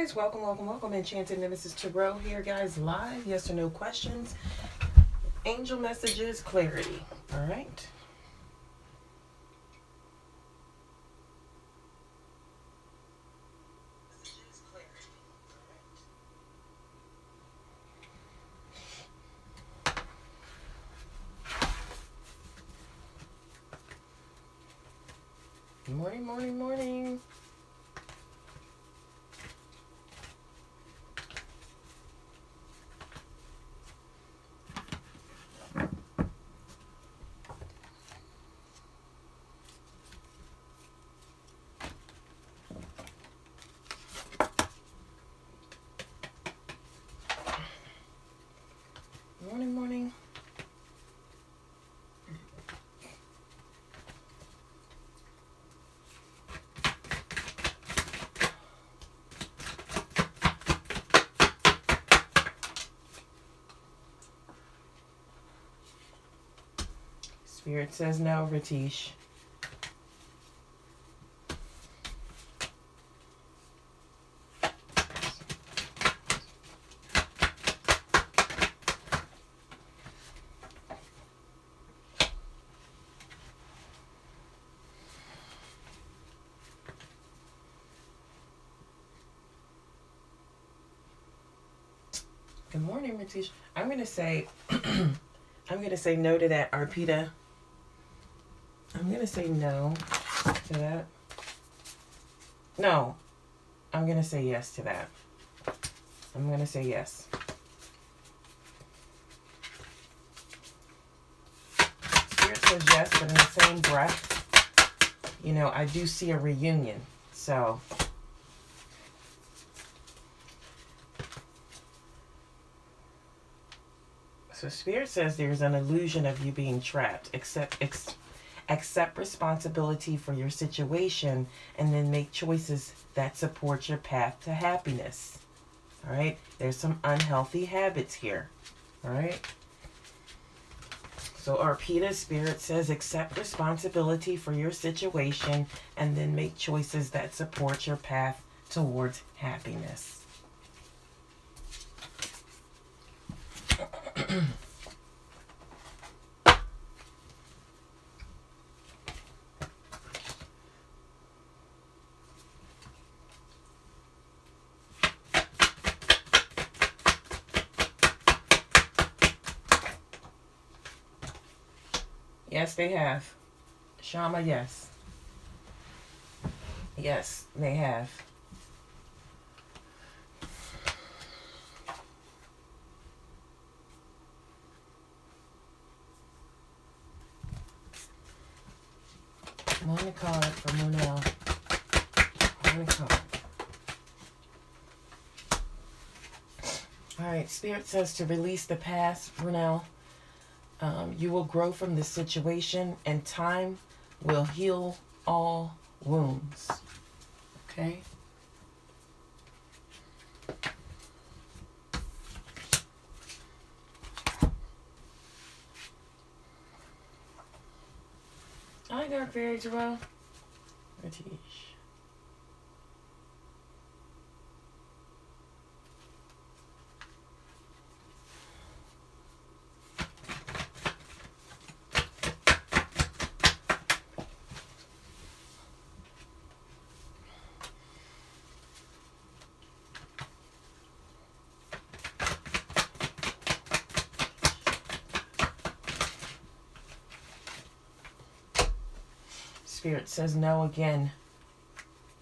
guys, welcome, welcome, welcome. Enchanted Nemesis Tarot here, guys, live. Yes or no questions. Angel messages, clarity. All right. Morning, morning, morning. Morning, morning. Spirit says no, Ratish. Good morning, Ratish. I'm gonna say no to that, Arpita. I'm gonna say no to that. No, I'm gonna say yes to that. I'm gonna say yes. Spirit says yes, but in the same breath, you know, I do see a reunion. So Spirit says there's an illusion of you being trapped. Accept responsibility for your situation and then make choices that support your path to happiness. All right? There's some unhealthy habits here. All right? So Arpita, Spirit says accept responsibility for your situation and then make choices that support your path towards happiness. Yes, they have. Shama, yes. Yes, they have. One card for Monel. One card. All right, Spirit says to release the past, Brunel. You will grow from this situation and time will heal all wounds. Okay? Hi, Dark Fairy Tarot. Ratish. Spirit says no again.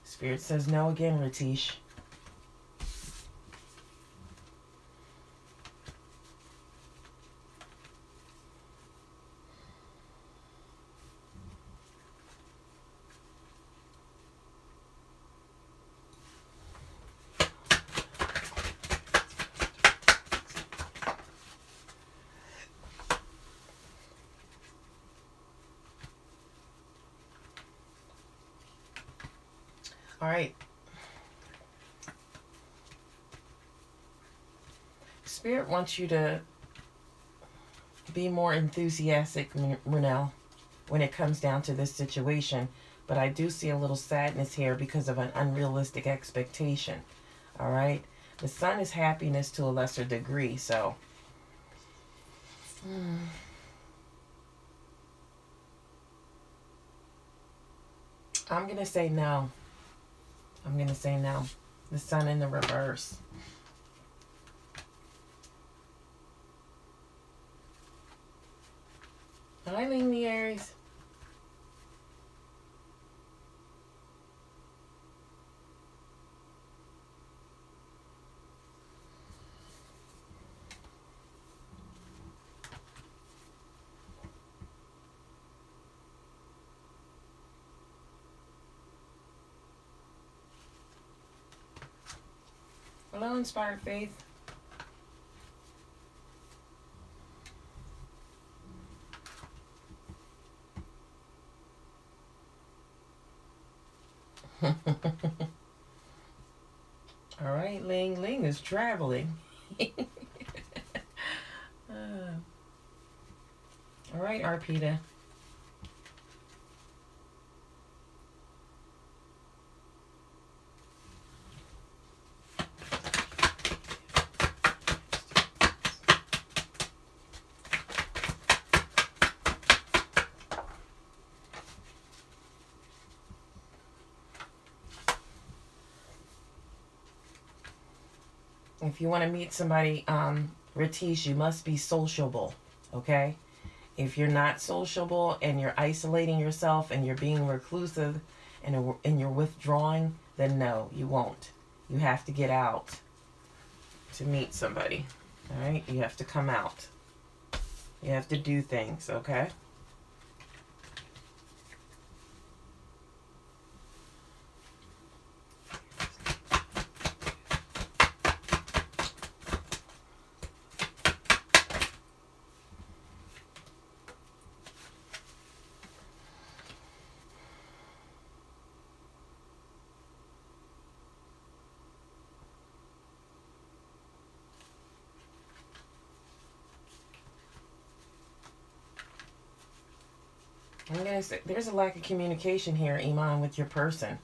Spirit says no again, Ratish. All right. Spirit wants you to be more enthusiastic, Renelle, when it comes down to this situation. But I do see a little sadness here because of an unrealistic expectation. All right. The sun is happiness to a lesser degree. So I'm going to say no. I'm going to say no. The sun in the reverse. Hi, Ling the Aries. Hello, Inspired Faith. All right, Ling. Ling is traveling. All right, Arpita. If you want to meet somebody, Ratish, you must be sociable, okay? If you're not sociable and you're isolating yourself and you're being reclusive and you're withdrawing, then no, you won't. You have to get out to meet somebody, all right? You have to come out. You have to do things, okay? I'm going to say there's a lack of communication here, Iman, with your person.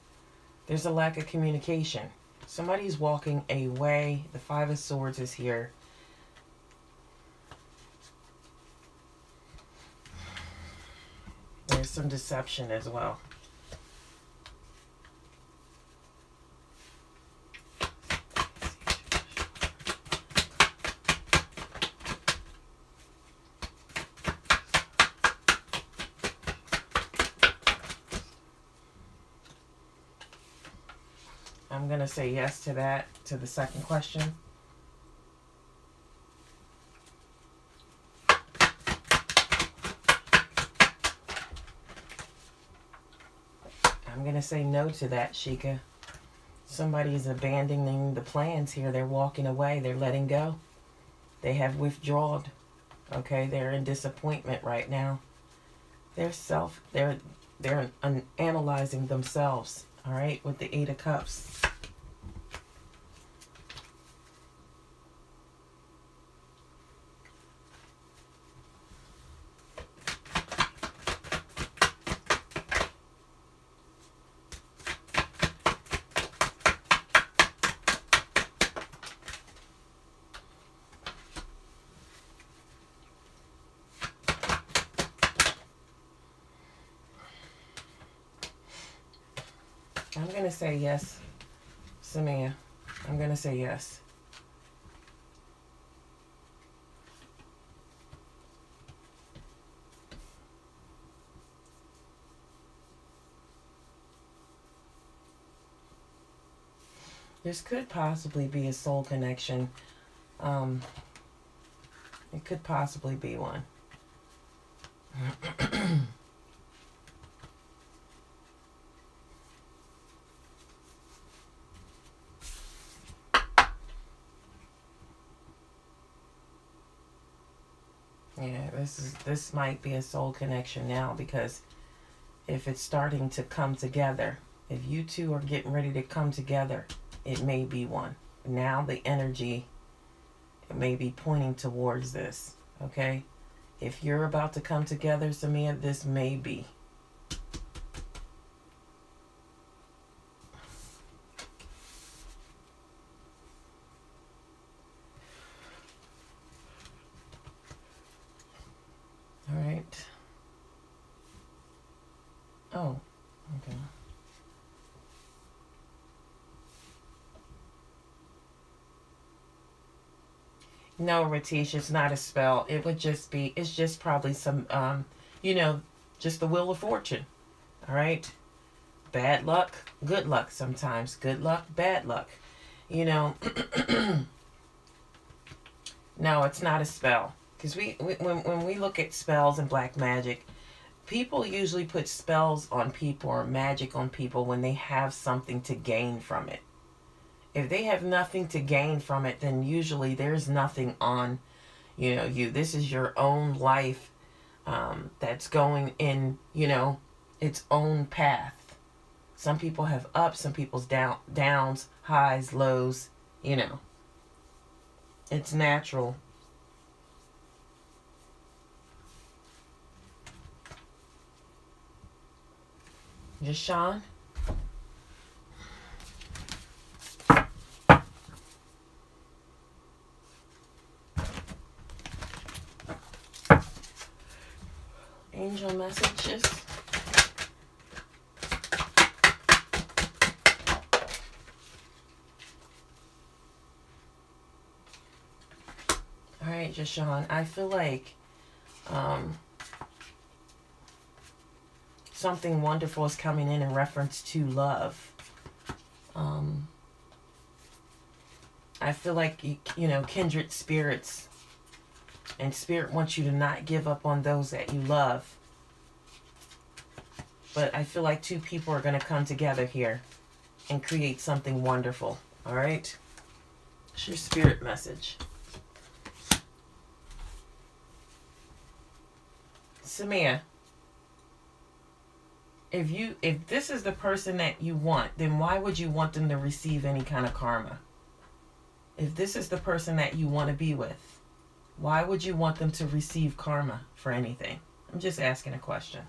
There's a lack of communication. Somebody's walking away. The Five of Swords is here. There's some deception as well. I'm going to say yes to that, to the second question. I'm going to say no to that, Sheikah. Somebody is abandoning the plans here. They're walking away. They're letting go. They have withdrawn. Okay, they're in disappointment right now. They're analyzing themselves. All right, with the Eight of Cups. I'm going to say yes, Samia. I'm going to say yes. This could possibly be a soul connection. It could possibly be one. Yeah, this might be a soul connection now, because if it's starting to come together, if you two are getting ready to come together, it may be one. Now the energy may be pointing towards this, okay? If you're about to come together, Samia, this may be. No, Ratish, it's not a spell. It would just be, it's just probably some, you know, just the wheel of fortune. All right? Bad luck, good luck sometimes. Good luck, bad luck. You know, no, it's not a spell. Because when we look at spells and black magic, people usually put spells on people or magic on people when they have something to gain from it. If they have nothing to gain from it, then usually there's nothing on, you know, you. This is your own life that's going in, you know, its own path. Some people have ups, some people's downs, highs, lows, you know. It's natural. Jashawn? Angel messages. All right, Jashawn, I feel like something wonderful is coming in reference to love. I feel like, you know, kindred spirits, and spirit wants you to not give up on those that you love. But I feel like two people are going to come together here and create something wonderful. All right? It's your spirit message. Samia, if this is the person that you want, then why would you want them to receive any kind of karma? If this is the person that you want to be with, why would you want them to receive karma for anything? I'm just asking a question.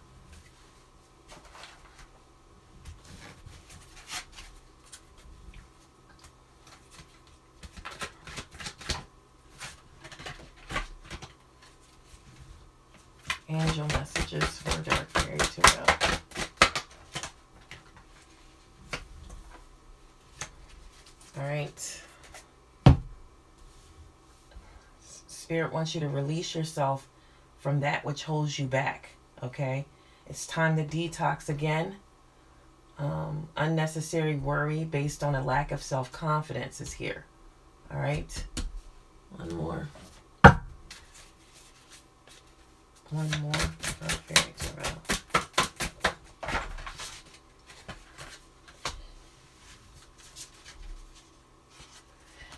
Angel messages for Dark Fairy Tarot. All right. Spirit wants you to release yourself from that which holds you back, okay? It's time to detox again. Unnecessary worry based on a lack of self-confidence is here, all right? One more. Fairy Tarot.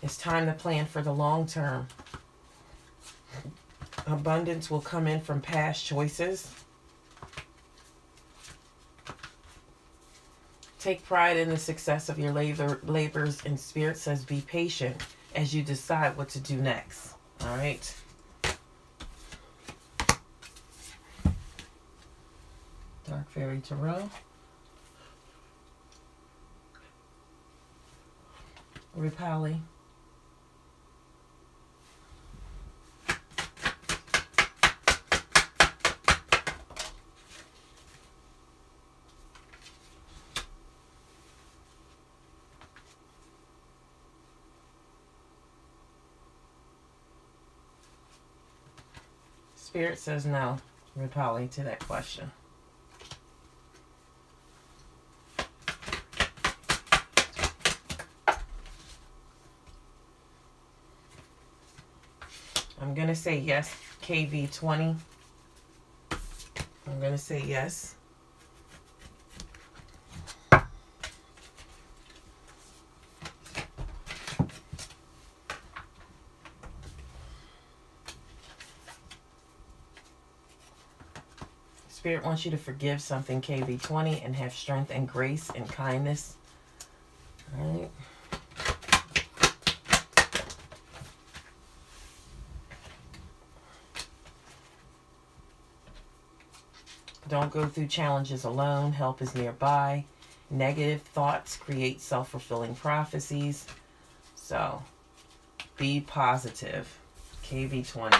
It's time to plan for the long term. Abundance will come in from past choices. Take pride in the success of your labors, and Spirit says be patient as you decide what to do next. All right? Dark Fairy Tarot. Ripali. Spirit says no, Ripali, to that question. I'm going to say yes, KV20. I'm going to say yes. Spirit wants you to forgive something, KV20, and have strength and grace and kindness. All right. Don't go through challenges alone. Help is nearby. Negative thoughts create self-fulfilling prophecies. So, be positive. KV20.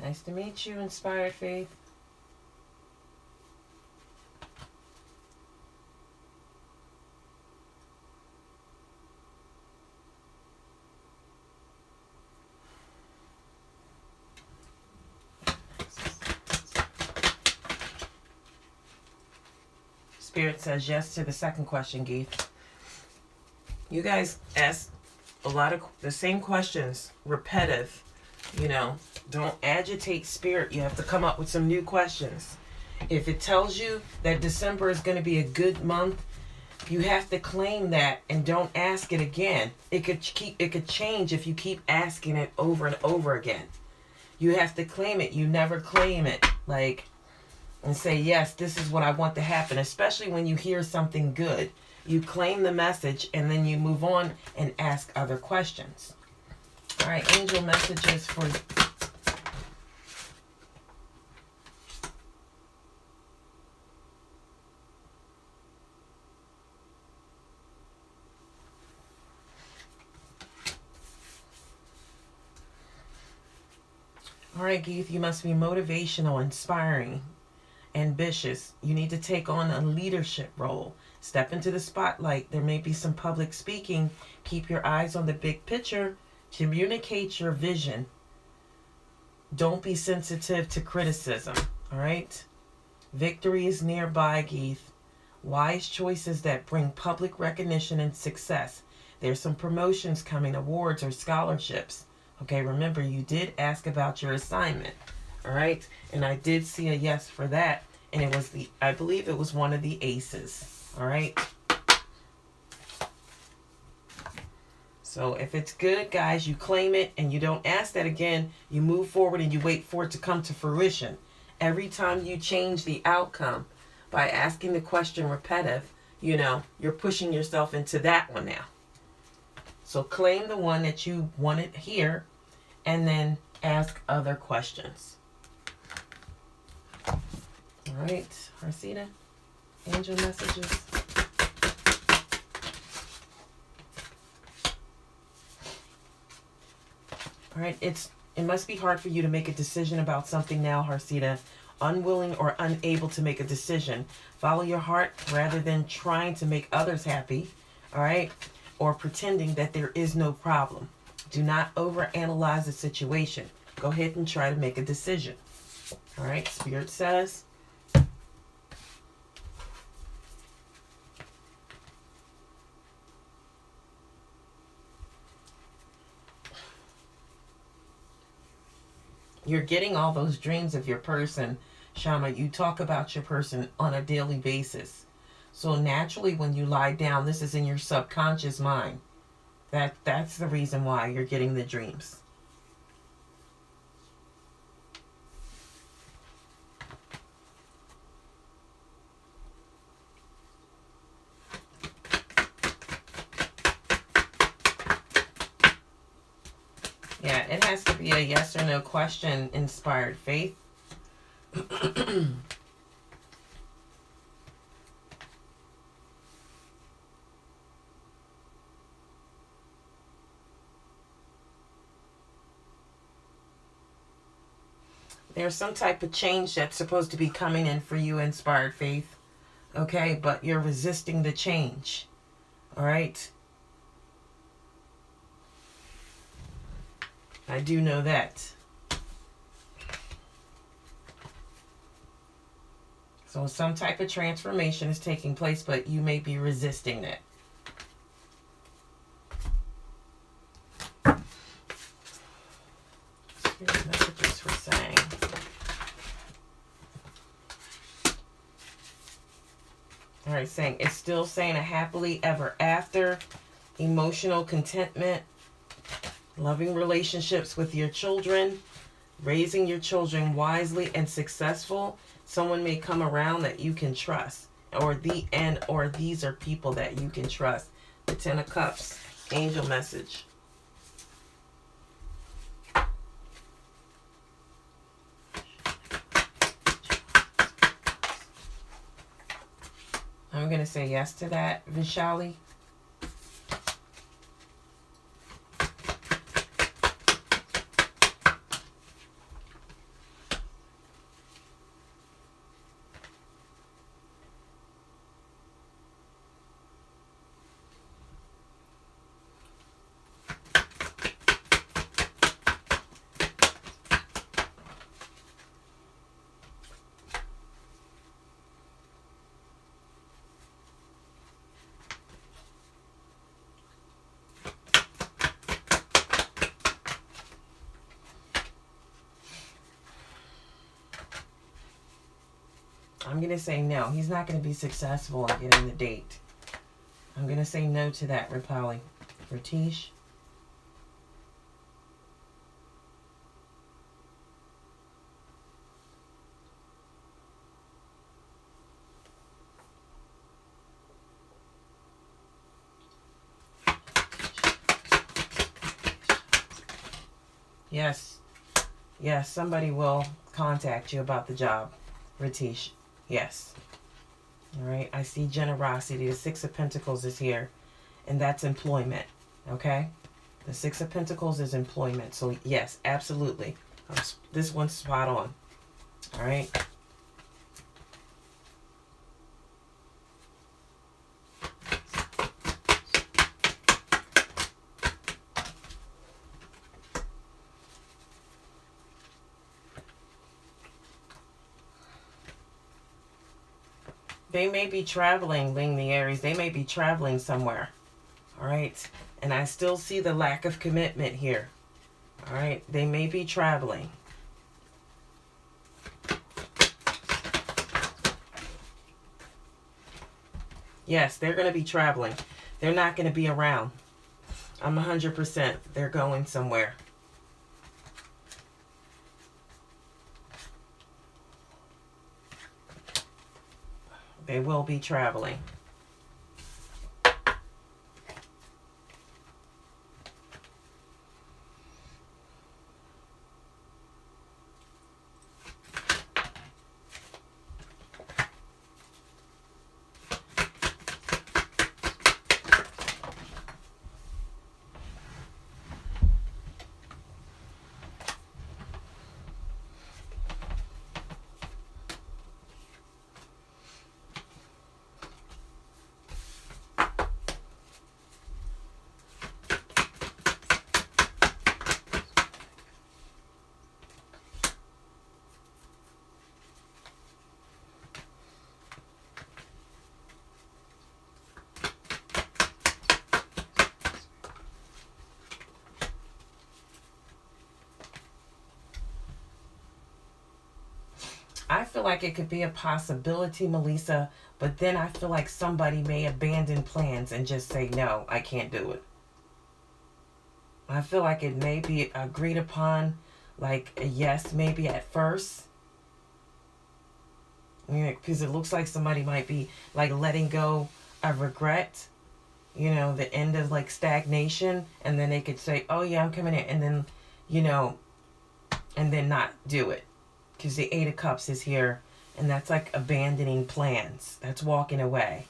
Nice to meet you, Inspired Faith. Spirit says yes to the second question, Geeth. You guys ask a lot of the same questions, repetitive. You know, don't agitate Spirit. You have to come up with some new questions. If it tells you that December is going to be a good month, you have to claim that and don't ask it again. It could change if you keep asking it over and over again. You have to claim it. You never claim it. Like, and say, yes, this is what I want to happen, especially when you hear something good. You claim the message and then you move on and ask other questions. All right, angel messages for... All right, Geeth, you must be motivational, inspiring, ambitious. You need to take on a leadership role. Step into the spotlight. There may be some public speaking. Keep your eyes on the big picture. Communicate your vision. Don't be sensitive to criticism. All right? Victory is nearby, Geeth. Wise choices that bring public recognition and success. There's some promotions coming, awards or scholarships. Okay, remember, you did ask about your assignment. All right? And I did see a yes for that. And it was I believe it was one of the aces. All right? So if it's good, guys, you claim it and you don't ask that again. You move forward and you wait for it to come to fruition. Every time you change the outcome by asking the question repetitive, you know, you're pushing yourself into that one now. So claim the one that you wanted here and then ask other questions. All right, Harsita, angel messages. All right, it must be hard for you to make a decision about something now, Harsita. Unwilling or unable to make a decision. Follow your heart rather than trying to make others happy. All right? Or pretending that there is no problem. Do not overanalyze the situation. Go ahead and try to make a decision. All right, Spirit says. You're getting all those dreams of your person, Shama. You talk about your person on a daily basis. So naturally, when you lie down, this is in your subconscious mind. That's the reason why you're getting the dreams. Yeah, it has to be a yes or no question inspired faith. There's some type of change that's supposed to be coming in for you, inspired faith. Okay, but you're resisting the change. All right? I do know that. So some type of transformation is taking place, but you may be resisting it. Spirit messages for saying. All right, saying it's still saying a happily ever after, emotional contentment, loving relationships with your children, raising your children wisely and successful. Someone may come around that you can trust, or these are people that you can trust. The Ten of Cups, angel message. I'm going to say yes to that, Vishali. going to say no. He's not going to be successful in getting the date. I'm going to say no to that, Rapali. Ratish. Yes. Yes, somebody will contact you about the job, Ratish. Yes. All right. I see generosity. The Six of Pentacles is here, and that's employment. Okay? The Six of Pentacles is employment. So, yes, absolutely. This one's spot on. All right? They may be traveling, Ling the Aries. They may be traveling somewhere. All right? And I still see the lack of commitment here. All right? They may be traveling. Yes, they're going to be traveling. They're not going to be around. I'm 100%. They're going somewhere. They will be traveling. I feel like it could be a possibility, Melissa, but then I feel like somebody may abandon plans and just say, no, I can't do it. I feel like it may be agreed upon, like a yes, maybe at first. Because it looks like somebody might be like letting go of regret, you know, the end of like stagnation, and then they could say, oh yeah, I'm coming in, and then, you know, and then not do it. Because the Eight of Cups is here, and that's like abandoning plans. That's walking away.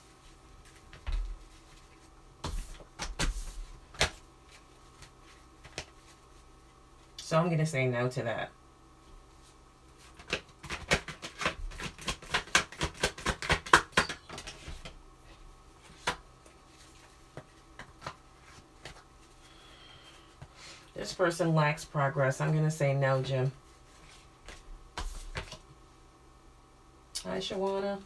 So I'm going to say no to that. This person lacks progress. I'm going to say no, Jim. Hi, Shawana.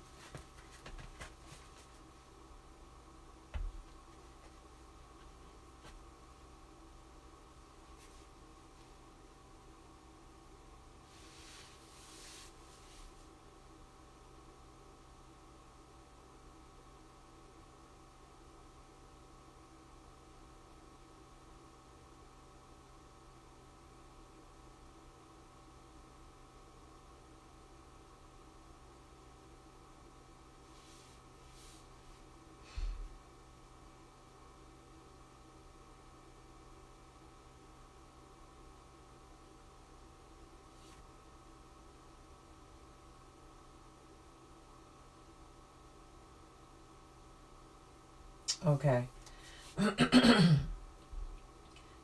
Okay.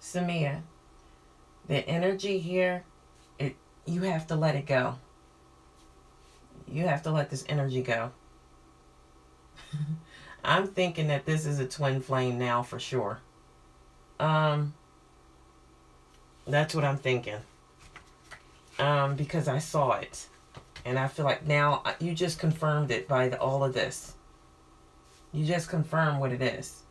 Samia, the energy here, you have to let it go. You have to let this energy go. I'm thinking that this is a twin flame now for sure. That's what I'm thinking. Because I saw it. And I feel like now you just confirmed it by all of this. You just confirm what it is.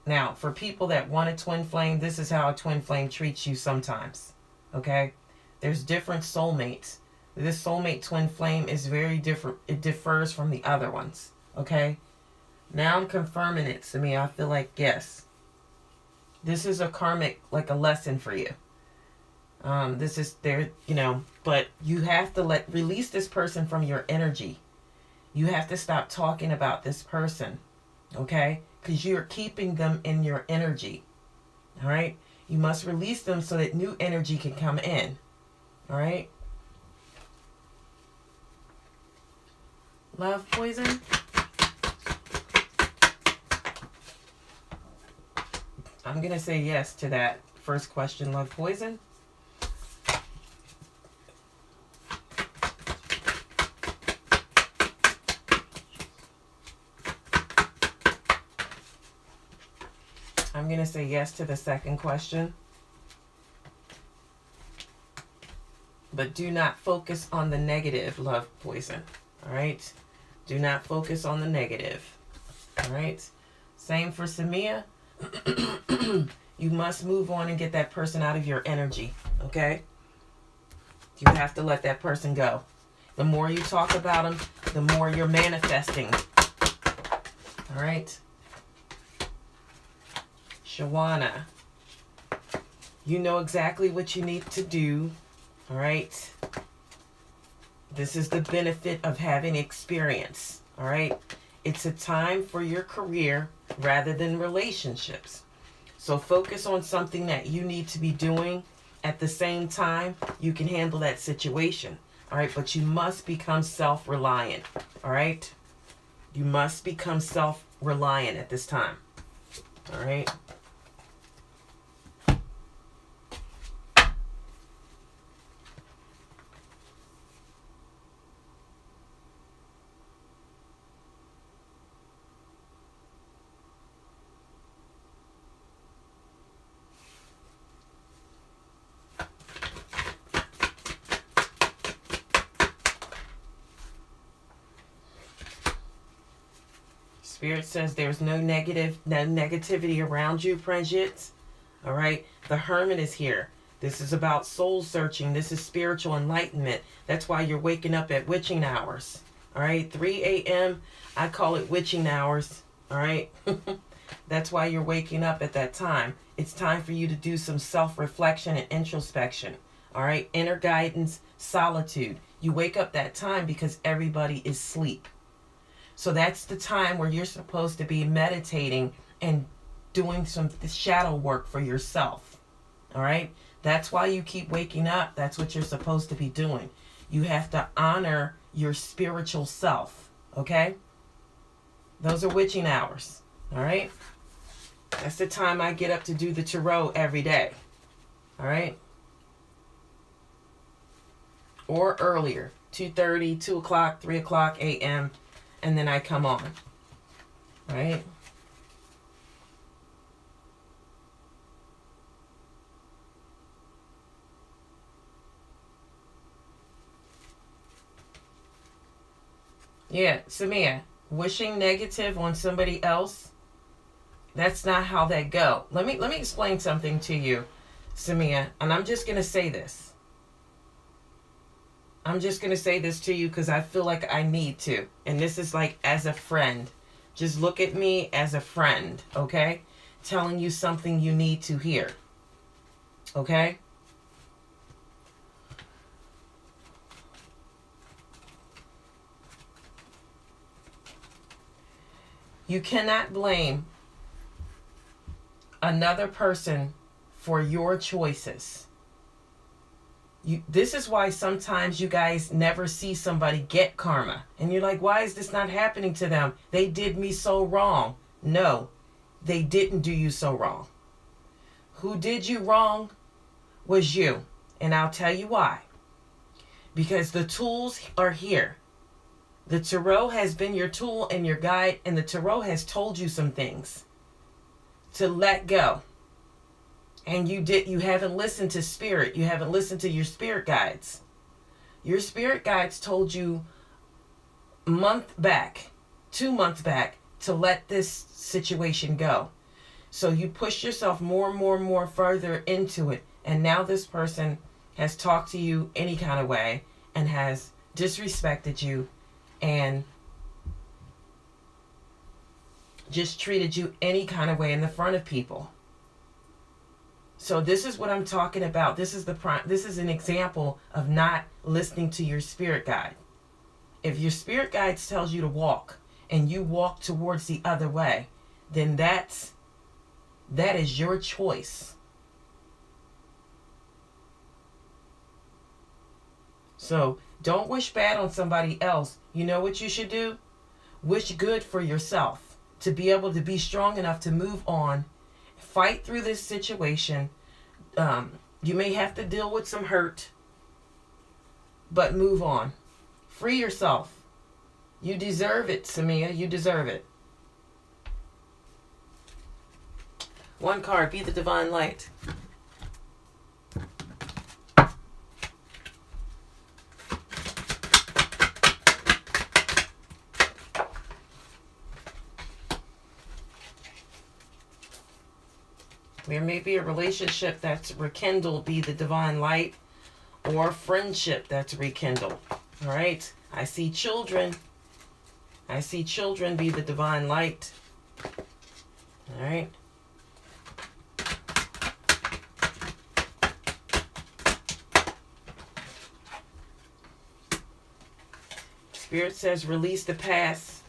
Now, for people that want a twin flame, this is how a twin flame treats you sometimes. Okay? There's different soulmates This soulmate twin flame is very different. It differs from the other ones. Okay? Now I'm confirming it, Samia. I feel like, yes. This is a karmic, like a lesson for you. This is there, you know, but you have to release this person from your energy. You have to stop talking about this person. Okay? Because you're keeping them in your energy. All right? You must release them so that new energy can come in. All right? Love poison? I'm going to say yes to that first question, love poison. I'm going to say yes to the second question. But do not focus on the negative, love poison. All right? Do not focus on the negative. All right? Same for Samia. You must move on and get that person out of your energy. Okay? You have to let that person go. The more you talk about them, the more you're manifesting. All right? Shawana, you know exactly what you need to do. All right? This is the benefit of having experience. All right? It's a time for your career rather than relationships. So focus on something that you need to be doing at the same time you can handle that situation. All right? But you must become self-reliant. All right? You must become self-reliant at this time. All right? Spirit says there's no negativity around you, Pranjit. All right. The Hermit is here. This is about soul searching. This is spiritual enlightenment. That's why you're waking up at witching hours. All right. 3 a.m. I call it witching hours. All right. That's why you're waking up at that time. It's time for you to do some self-reflection and introspection. All right. Inner guidance, solitude. You wake up that time because everybody is asleep. So that's the time where you're supposed to be meditating and doing some shadow work for yourself. All right? That's why you keep waking up. That's what you're supposed to be doing. You have to honor your spiritual self. Okay? Those are witching hours. All right? That's the time I get up to do the tarot every day. All right? Or earlier. 2:30, 2 o'clock, 3 o'clock a.m., and then I come on. Right? Yeah, Samia, wishing negative on somebody else, that's not how that go. Let me explain something to you, Samia, and I'm just going to say this. I'm just going to say this to you because I feel like I need to. And this is like as a friend. Just look at me as a friend, okay? Telling you something you need to hear. Okay? You cannot blame another person for your choices. This is why sometimes you guys never see somebody get karma. And you're like, why is this not happening to them? They did me so wrong. No, they didn't do you so wrong. Who did you wrong was you. And I'll tell you why. Because the tools are here. The tarot has been your tool and your guide, and the tarot has told you some things to let go. And you haven't listened to spirit. You haven't listened to your spirit guides. Your spirit guides told you a month back, 2 months back, to let this situation go. So you push yourself more and more further into it. And now this person has talked to you any kind of way. and has disrespected you and just treated you any kind of way in the front of people. So this is what I'm talking about. This is an example of not listening to your spirit guide. If your spirit guide tells you to walk and you walk towards the other way, then that is your choice. So don't wish bad on somebody else. You know what you should do? Wish good for yourself to be able to be strong enough to move on, fight through this situation. You may have to deal with some hurt, but move on. Free yourself. You deserve it, Samia. You deserve it. One card, be the divine light. There may be a relationship that's rekindled, be the divine light, or friendship that's rekindled. All right? I see children. I see children, be the divine light. All right? Spirit says, release the past.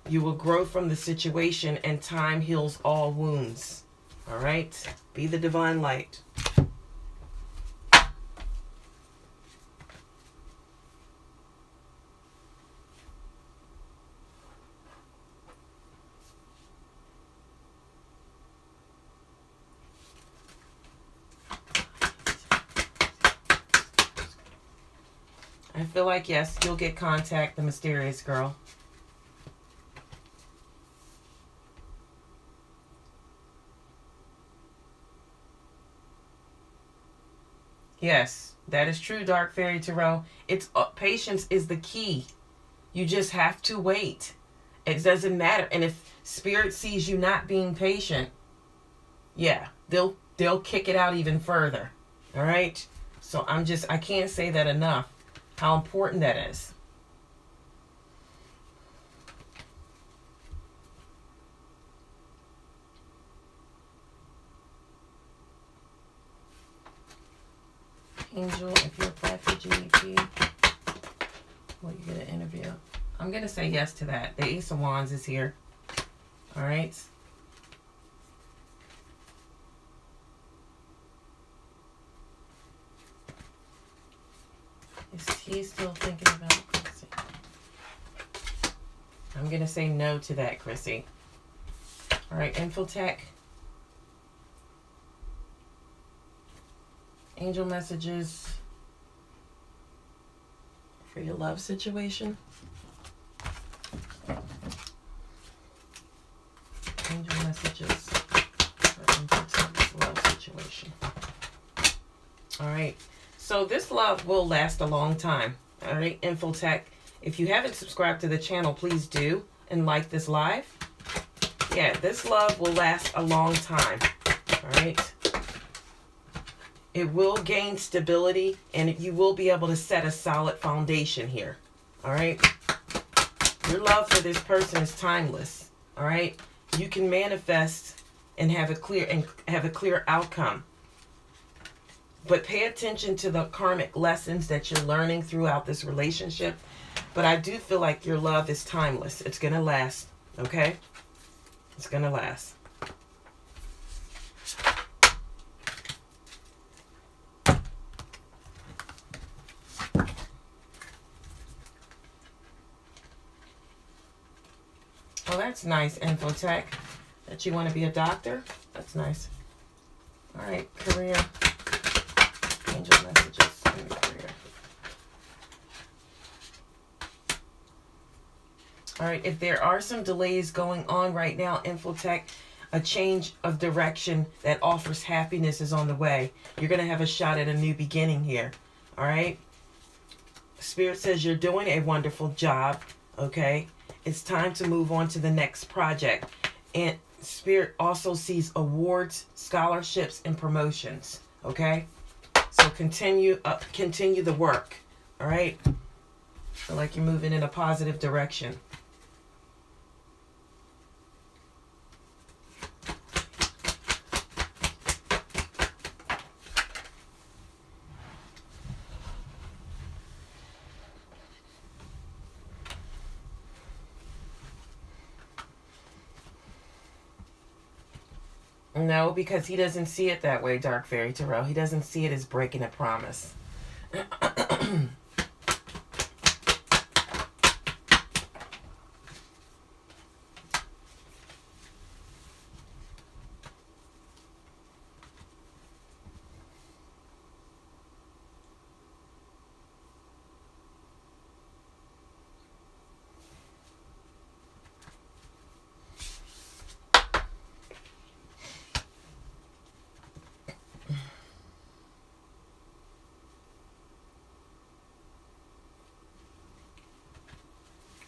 You will grow from the situation, and time heals all wounds. All right? Be the divine light. I feel like, yes, you'll get contact, the mysterious girl. Yes, that is true, Dark Fairy Tarot. It's patience is the key. You just have to wait. It doesn't matter. And if Spirit sees you not being patient, yeah, they'll kick it out even further. All right? So I can't say that enough, how important that is. Angel, if you're a private GEP, will you get an interview? I'm going to say yes to that. The Ace of Wands is here. All right. Is he still thinking about Chrissy? I'm going to say no to that, Chrissy. All right, Infotech. Angel messages for your love situation. Angel messages for Infotech's love situation. All right. So this love will last a long time. All right, Infotech. If you haven't subscribed to the channel, please do and like this live. Yeah, this love will last a long time. All right. It will gain stability, and you will be able to set a solid foundation here. All right. Your love for this person is timeless. All right. You can manifest and have a clear outcome. But pay attention to the karmic lessons that you're learning throughout this relationship. But I do feel like your love is timeless. It's going to last. Okay? It's going to last. Oh, that's nice, Infotech. That you want to be a doctor? That's nice. All right, career. Angel messages in your career. All right, if there are some delays going on right now, Infotech, a change of direction that offers happiness is on the way. You're going to have a shot at a new beginning here. All right? Spirit says you're doing a wonderful job. Okay? It's time to move on to the next project. And Spirit also sees awards, scholarships, and promotions. Okay? So continue the work. All right? Feel like you're moving in a positive direction. No, because he doesn't see it that way, Dark Fairy Tarot. He doesn't see it as breaking a promise.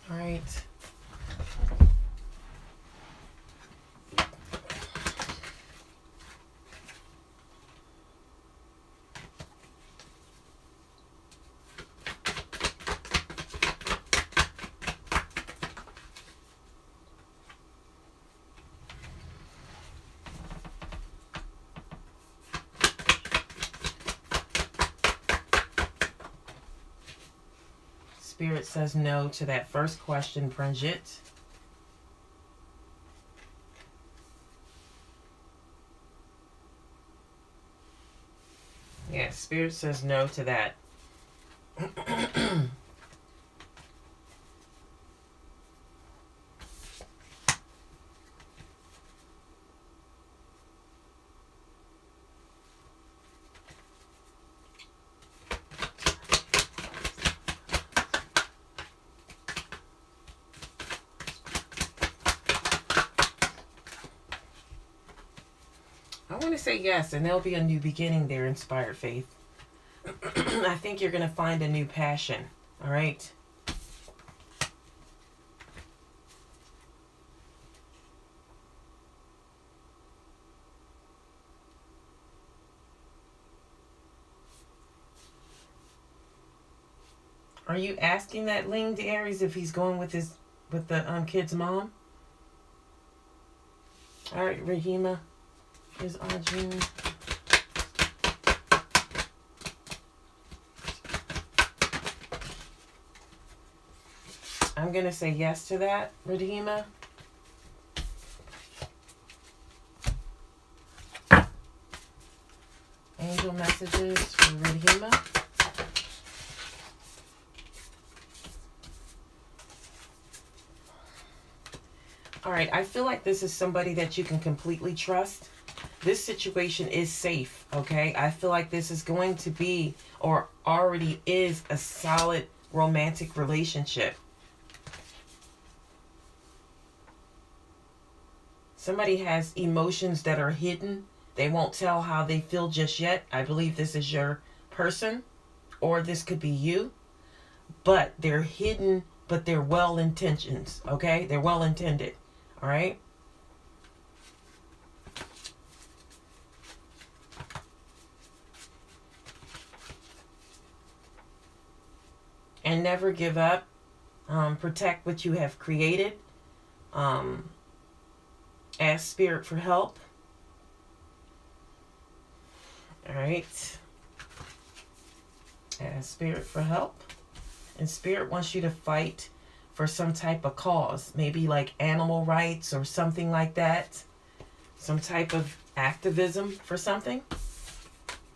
All right. Spirit says no to that first question, Pranjit. Yeah, Spirit says no to that. I want to say yes, and there'll be a new beginning there, Inspired Faith. I think you're going to find a new passion, all right? Are you asking that Ling to Aries if he's going with the kid's mom? All right, Rahima is Arjun. I'm going to say yes to that, Rahima. Angel messages for Rahima. All right, I feel like this is somebody that you can completely trust. This situation is safe, okay? I feel like this is going to be, or already is, a solid romantic relationship. Somebody has emotions that are hidden. They won't tell how they feel just yet. I believe this is your person, or this could be you. But they're hidden, but they're well-intentioned, okay? They're well-intended, all right? And never give up. Protect what you have created. Ask Spirit for help. All right. Ask Spirit for help. And Spirit wants you to fight for some type of cause. Maybe like animal rights or something like that. Some type of activism for something.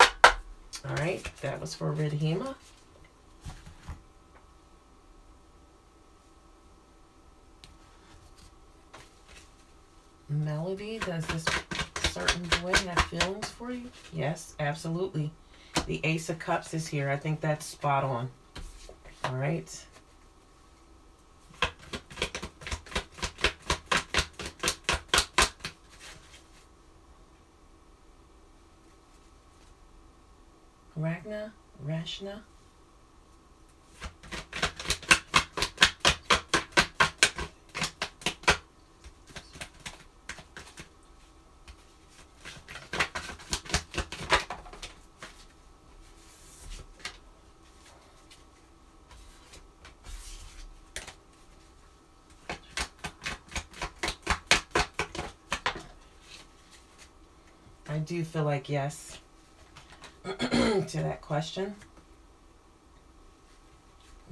All right. That was for Rahima. Melody, does this certain boy have feelings for you? Yes, absolutely. The Ace of Cups is here. I think that's spot on. All right. Rashna. I do feel like yes to that question.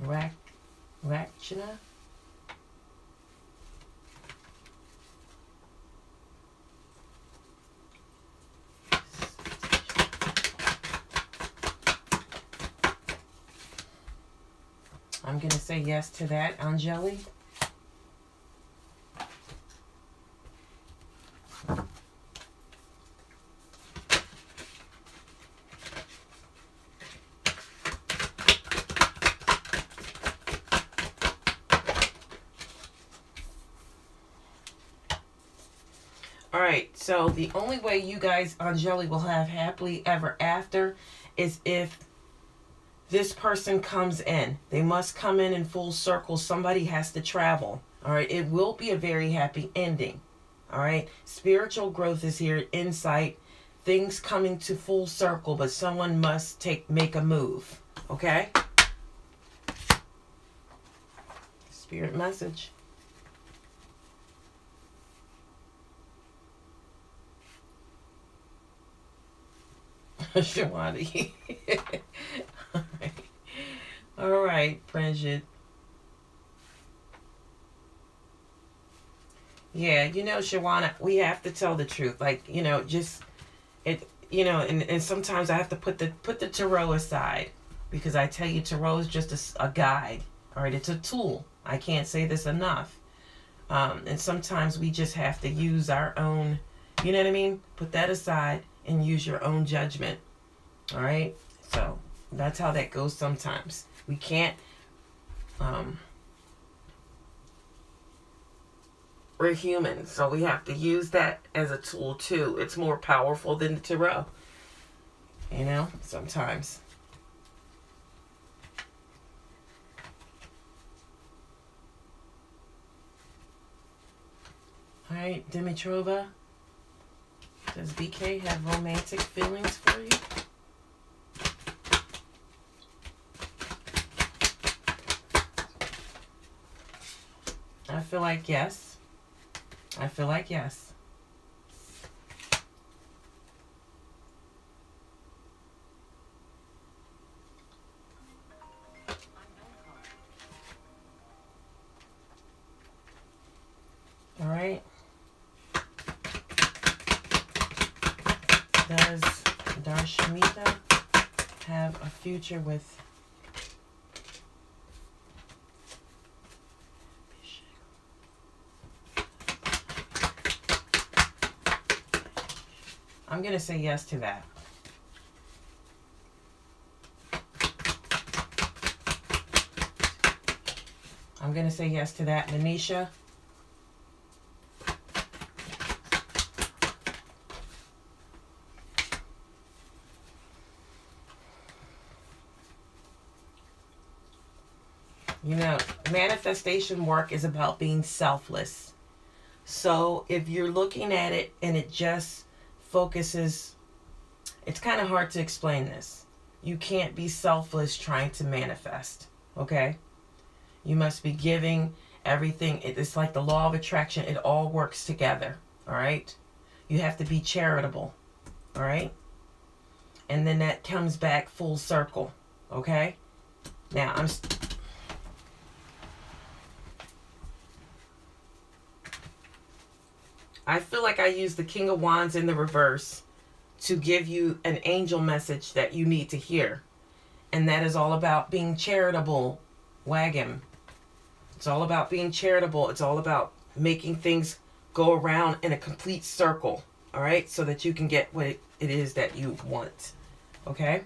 Rakshana. I'm going to say yes to that, Anjali. Alright, so the only way you guys, Anjali, will have happily ever after is if this person comes in. They must come in full circle. Somebody has to travel. Alright, it will be a very happy ending. Alright, spiritual growth is here, insight, things coming to full circle, but someone must make a move. Okay? Spirit message. Shawani. All right, Bridget. Yeah, you know, Shawana, we have to tell the truth. Like, you know, just it, you know, and sometimes I have to put the tarot aside because I tell you tarot is just a guide. All right, it's a tool. I can't say this enough. And sometimes we just have to use our own, you know what I mean? Put that aside and use your own judgment. All right? So that's how that goes sometimes. We can't, we're human, so we have to use that as a tool too. It's more powerful than the tarot, you know, sometimes. All right, Dimitrova, does BK have romantic feelings for you? I feel like yes. I feel like yes. All right. Does Darshmita have a future with I'm going to say yes to that. I'm going to say yes to that. Manisha? You know, manifestation work is about being selfless. So if you're looking at it and it just focuses, it's kind of hard to explain this. You can't be selfless trying to manifest, okay? You must be giving everything. It's like the law of attraction. It all works together, all right? You have to be charitable, all right? And then that comes back full circle, okay? Now, I feel like I use the King of Wands in the reverse to give you an angel message that you need to hear. And that is all about being charitable, Wagon. It's all about being charitable. It's all about making things go around in a complete circle, all right? So that you can get what it is that you want, okay?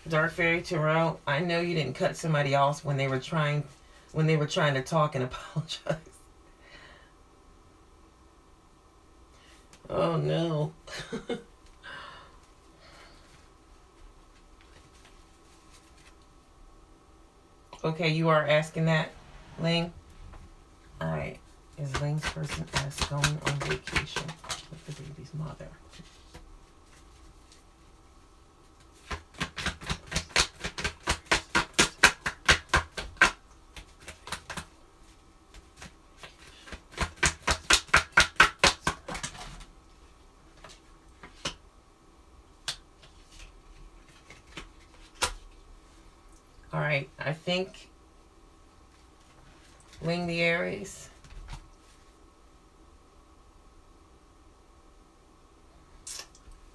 Dark Fairy Tarot, I know you didn't cut somebody off when they were trying to talk and apologize. Oh no. Okay, you are asking that, Ling? Alright. Is Ling's person S going on vacation with the baby's mother? All right, I think Wing the Aries.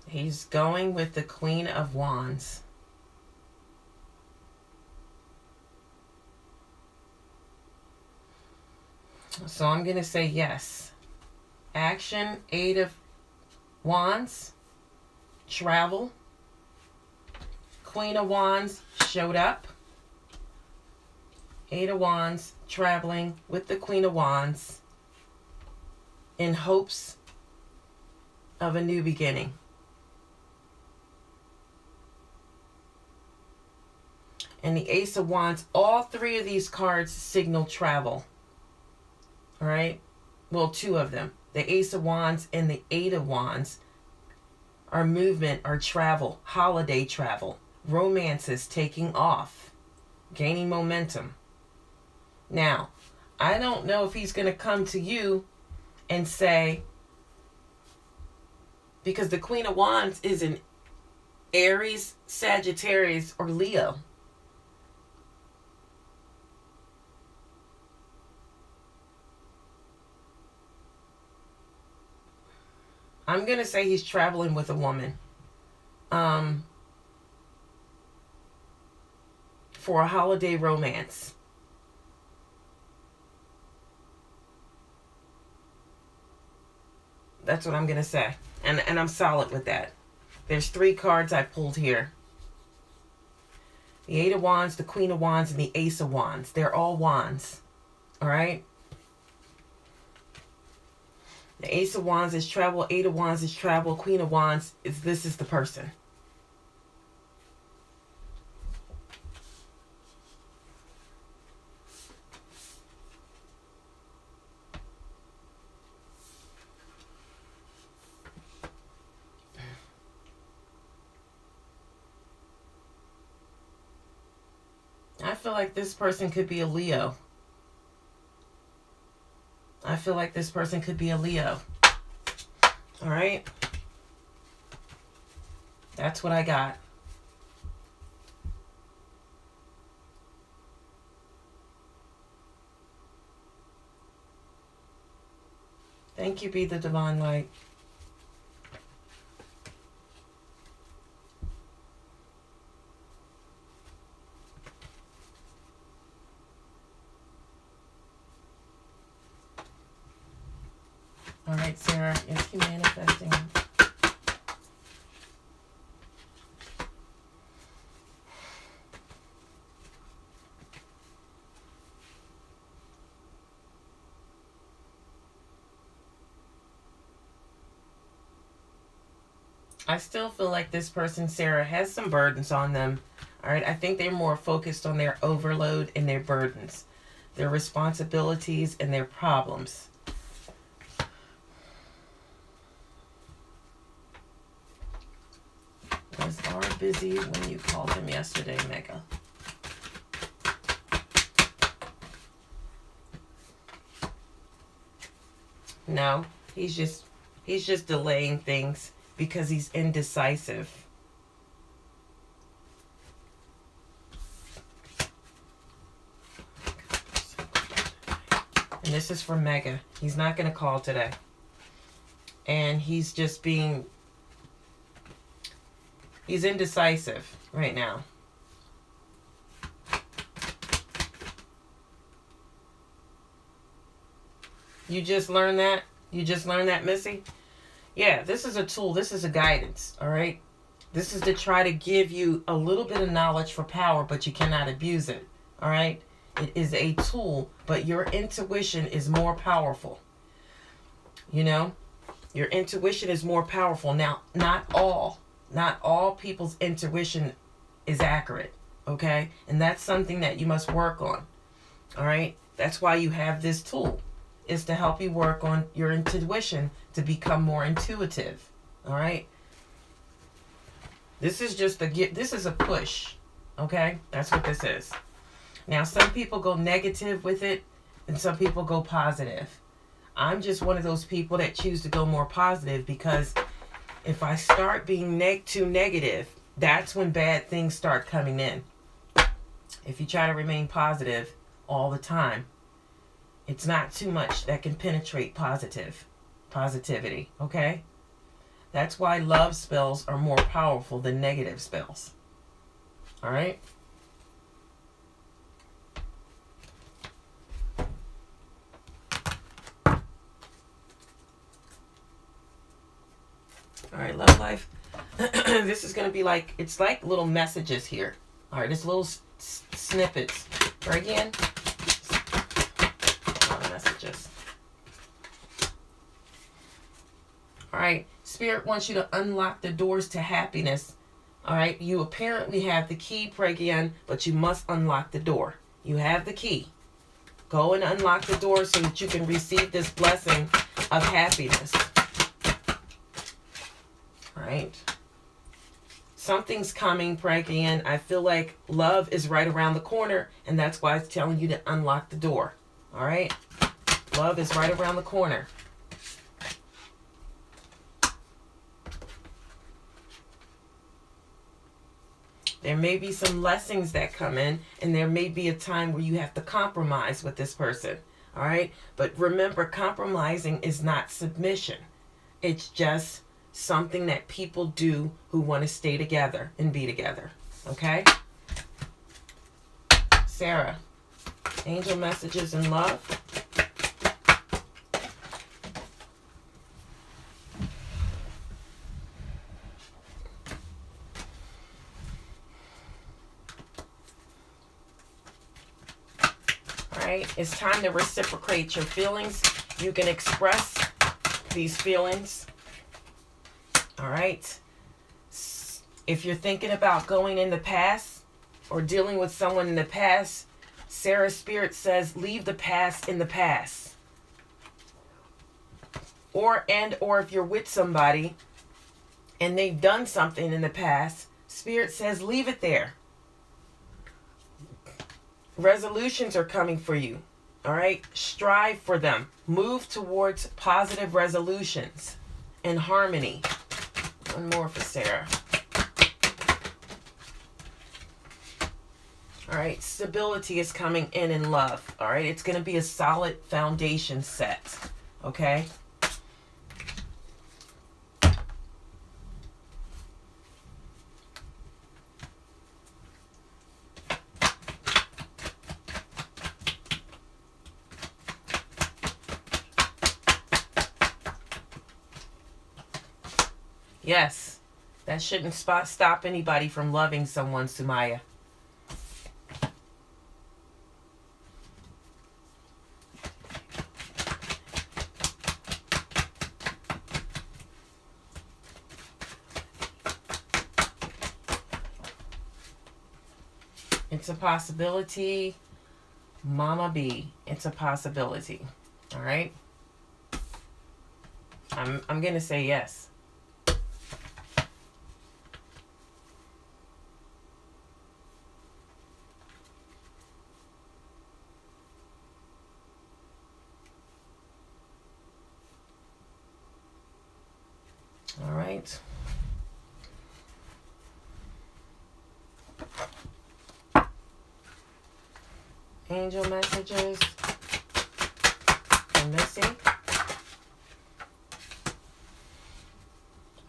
He's going with the Queen of Wands. So I'm going to say yes. Action, 8 of Wands, travel. Queen of Wands showed up. 8 of Wands, traveling with the Queen of Wands in hopes of a new beginning. And the Ace of Wands, all 3 of these cards signal travel. All right? Well, 2 of them. The Ace of Wands and the 8 of Wands are movement, are travel, holiday travel, romances taking off, gaining momentum. Now, I don't know if he's going to come to you and say, because the Queen of Wands is in Aries, Sagittarius, or Leo. I'm going to say he's traveling with a woman. For a holiday romance. That's what I'm going to say. And I'm solid with that. There's 3 cards I pulled here. The 8 of Wands, the Queen of Wands, and the Ace of Wands. They're all wands. All right? The Ace of Wands is travel. 8 of Wands is travel. Queen of Wands is this is the person. I feel like this person could be a Leo. I feel like this person could be a Leo. All right? That's what I got. Thank you, Be the Divine Light. All right, Sarah, is he manifesting? I still feel like this person, Sarah, has some burdens on them. All right, I think they're more focused on their overload and their burdens, their responsibilities and their problems. Was R busy when you called him yesterday, Mega? No, he's just delaying things because he's indecisive. And this is for Mega. He's not going to call today. And he's just being... He's indecisive right now. You just learned that? You just learned that, Missy? Yeah, this is a tool. This is a guidance, all right? This is to try to give you a little bit of knowledge for power, but you cannot abuse it, all right? It is a tool, but your intuition is more powerful. You know? Your intuition is more powerful. Now, not all people's intuition is accurate, okay? And that's something that you must work on, all right? That's why you have this tool, is to help you work on your intuition to become more intuitive, all right? This is just this is a push, okay? That's what this is. Now, some people go negative with it, and some people go positive. I'm just one of those people that choose to go more positive, because if I start being too negative, that's when bad things start coming in. If you try to remain positive all the time, it's not too much that can penetrate positivity, okay? That's why love spells are more powerful than negative spells. All right? All right, love life. This is going to be like, it's like little messages here. All right, it's little snippets. Right again? Messages. All right, Spirit wants you to unlock the doors to happiness. All right, you apparently have the key, Pregian, but you must unlock the door. You have the key. Go and unlock the door so that you can receive this blessing of happiness. All right. Something's coming, Pregian. I feel like love is right around the corner, and that's why it's telling you to unlock the door. All right? Love is right around the corner. There may be some blessings that come in, and there may be a time where you have to compromise with this person. All right? But remember, compromising is not submission. It's just something that people do who want to stay together and be together. Okay? Sarah, angel messages and love. It's time to reciprocate your feelings. You can express these feelings. All right. If you're thinking about going in the past or dealing with someone in the past, Sarah's spirit says leave the past in the past. Or if you're with somebody and they've done something in the past, spirit says leave it there. Resolutions are coming for you. All right? Strive for them. Move towards positive resolutions and harmony. One more for Sarah. All right? Stability is coming in love. All right? It's going to be a solid foundation set. Okay? Yes, that shouldn't stop anybody from loving someone, Sumaya. It's a possibility, Mama B. It's a possibility. All right? I'm going to say yes. All right. Angel messages for Missy.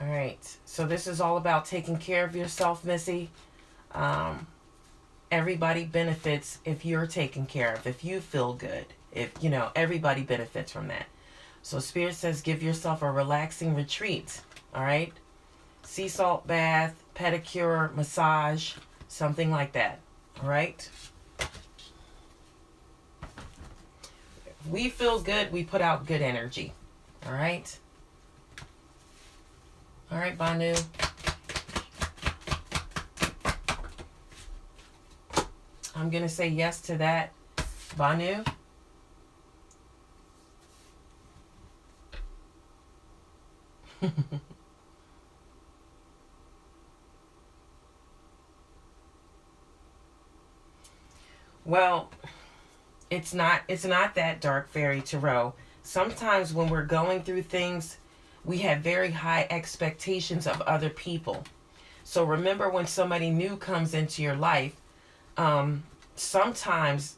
All right. So this is all about taking care of yourself, Missy. Everybody benefits if you're taken care of, if you feel good. If, everybody benefits from that. So Spirit says give yourself a relaxing retreat. All right? Sea salt bath, pedicure, massage, something like that. All right? If we feel good, we put out good energy. All right? All right, Banu. I'm going to say yes to that. Banu? Well, it's not that dark, Fairy Tarot. Sometimes when we're going through things, we have very high expectations of other people. So remember when somebody new comes into your life, sometimes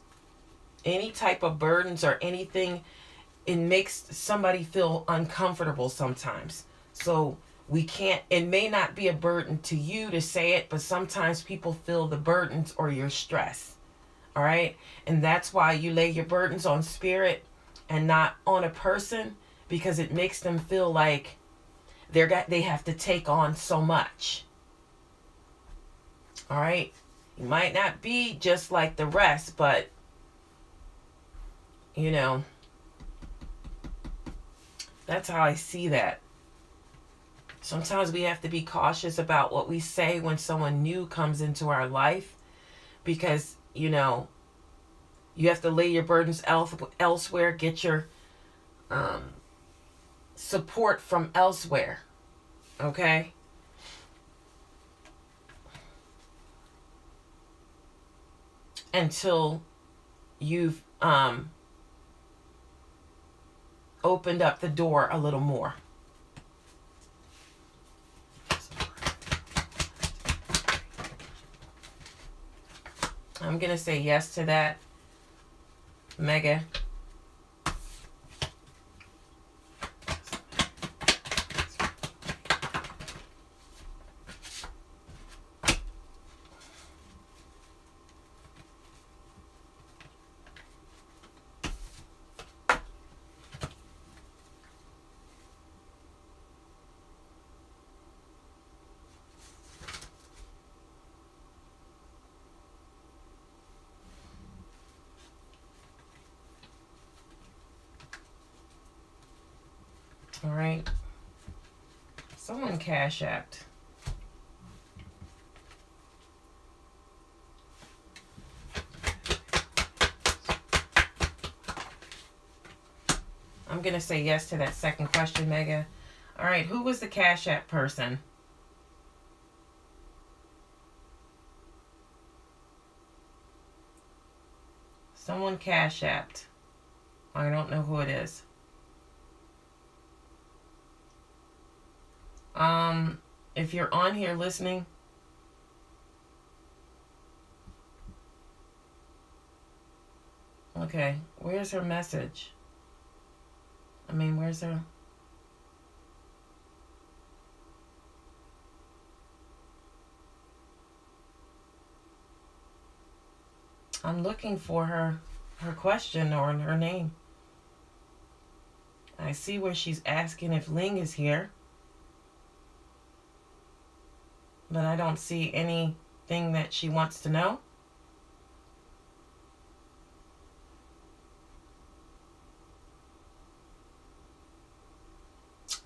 any type of burdens or anything, it makes somebody feel uncomfortable sometimes. So we can't, it may not be a burden to you to say it, but sometimes people feel the burdens or your stress. All right. And that's why you lay your burdens on spirit and not on a person, because it makes them feel like they have to take on so much. All right. You might not be just like the rest, but you know, that's how I see that. Sometimes we have to be cautious about what we say when someone new comes into our life, because, you know, you have to lay your burdens elsewhere, get your support from elsewhere. Okay? Until you've opened up the door a little more. I'm going to say yes to that, Mega. All right. Someone cash apped. I'm going to say yes to that second question, Mega. All right. Who was the cash app person? Someone cash apped. I don't know who it is. If you're on here listening, okay, where's her message? I mean, where's her? I'm looking for her question or her name. I see where she's asking if Ling is here, but I don't see anything that she wants to know.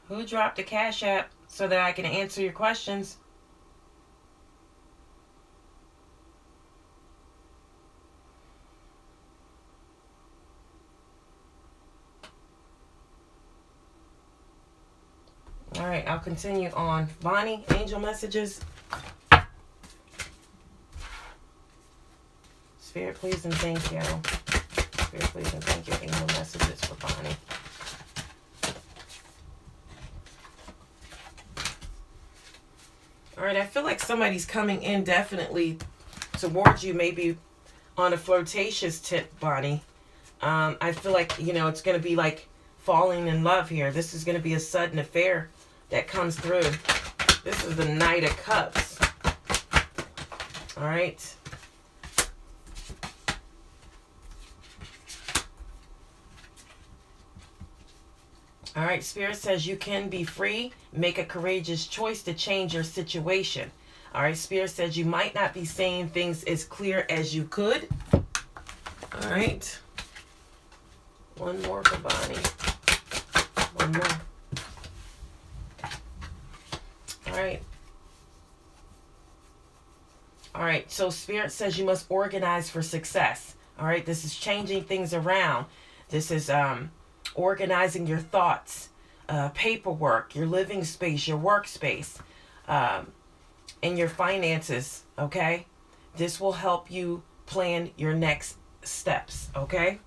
Who dropped the cash app so that I can answer your questions? All right, I'll continue on. Bonnie, angel messages. Spirit, please and thank you. Spirit, please and thank you. Angel messages for Bonnie. All right, I feel like somebody's coming in definitely towards you, maybe on a flirtatious tip, Bonnie. I feel like, you know, it's going to be like falling in love here. This is going to be a sudden affair that comes through. This is the Knight of Cups. All right. All right, Spirit says you can be free. Make a courageous choice to change your situation. All right, Spirit says you might not be saying things as clear as you could. All right. One more for Bonnie. One more. All right. All right, so Spirit says you must organize for success. All right, this is changing things around. This is organizing your thoughts, paperwork, your living space, your workspace, and your finances, okay? This will help you plan your next steps, okay?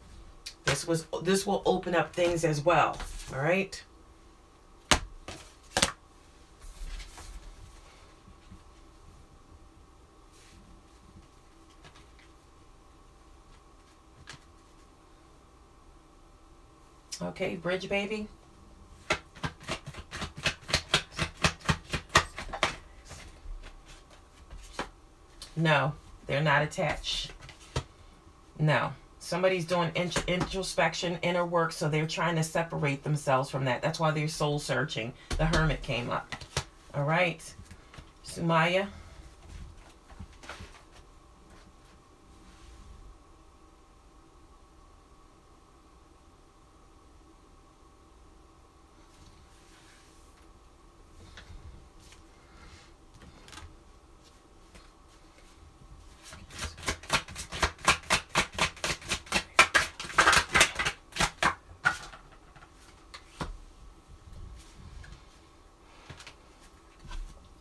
This will open up things as well, all right? Okay, bridge baby. No, they're not attached. No. Somebody's doing introspection, inner work, so they're trying to separate themselves from that. That's why they're soul searching. The Hermit came up. All right. Sumaya.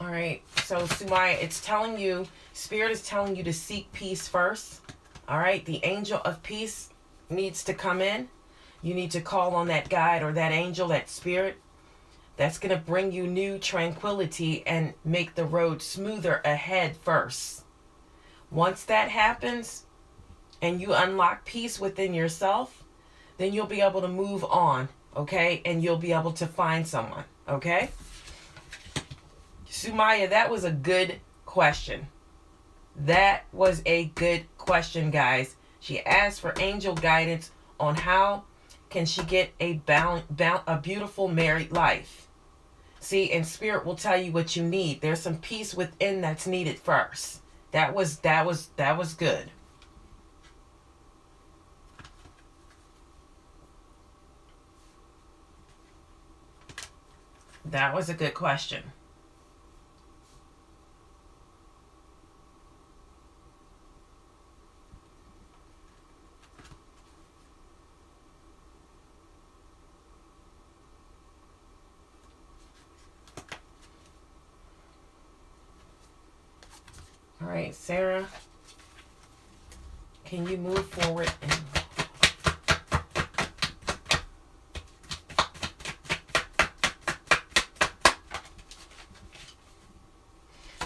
All right, so Sumaya, it's telling you, Spirit is telling you to seek peace first. All right, the angel of peace needs to come in. You need to call on that guide or that angel, that spirit. That's going to bring you new tranquility and make the road smoother ahead first. Once that happens and you unlock peace within yourself, then you'll be able to move on, okay? And you'll be able to find someone, okay? Sumaya, that was a good question. That was a good question, guys. She asked for angel guidance on how can she get a beautiful married life. See, and Spirit will tell you what you need. There's some peace within that's needed first. That was good. That was a good question. All right, Sarah, can you move forward?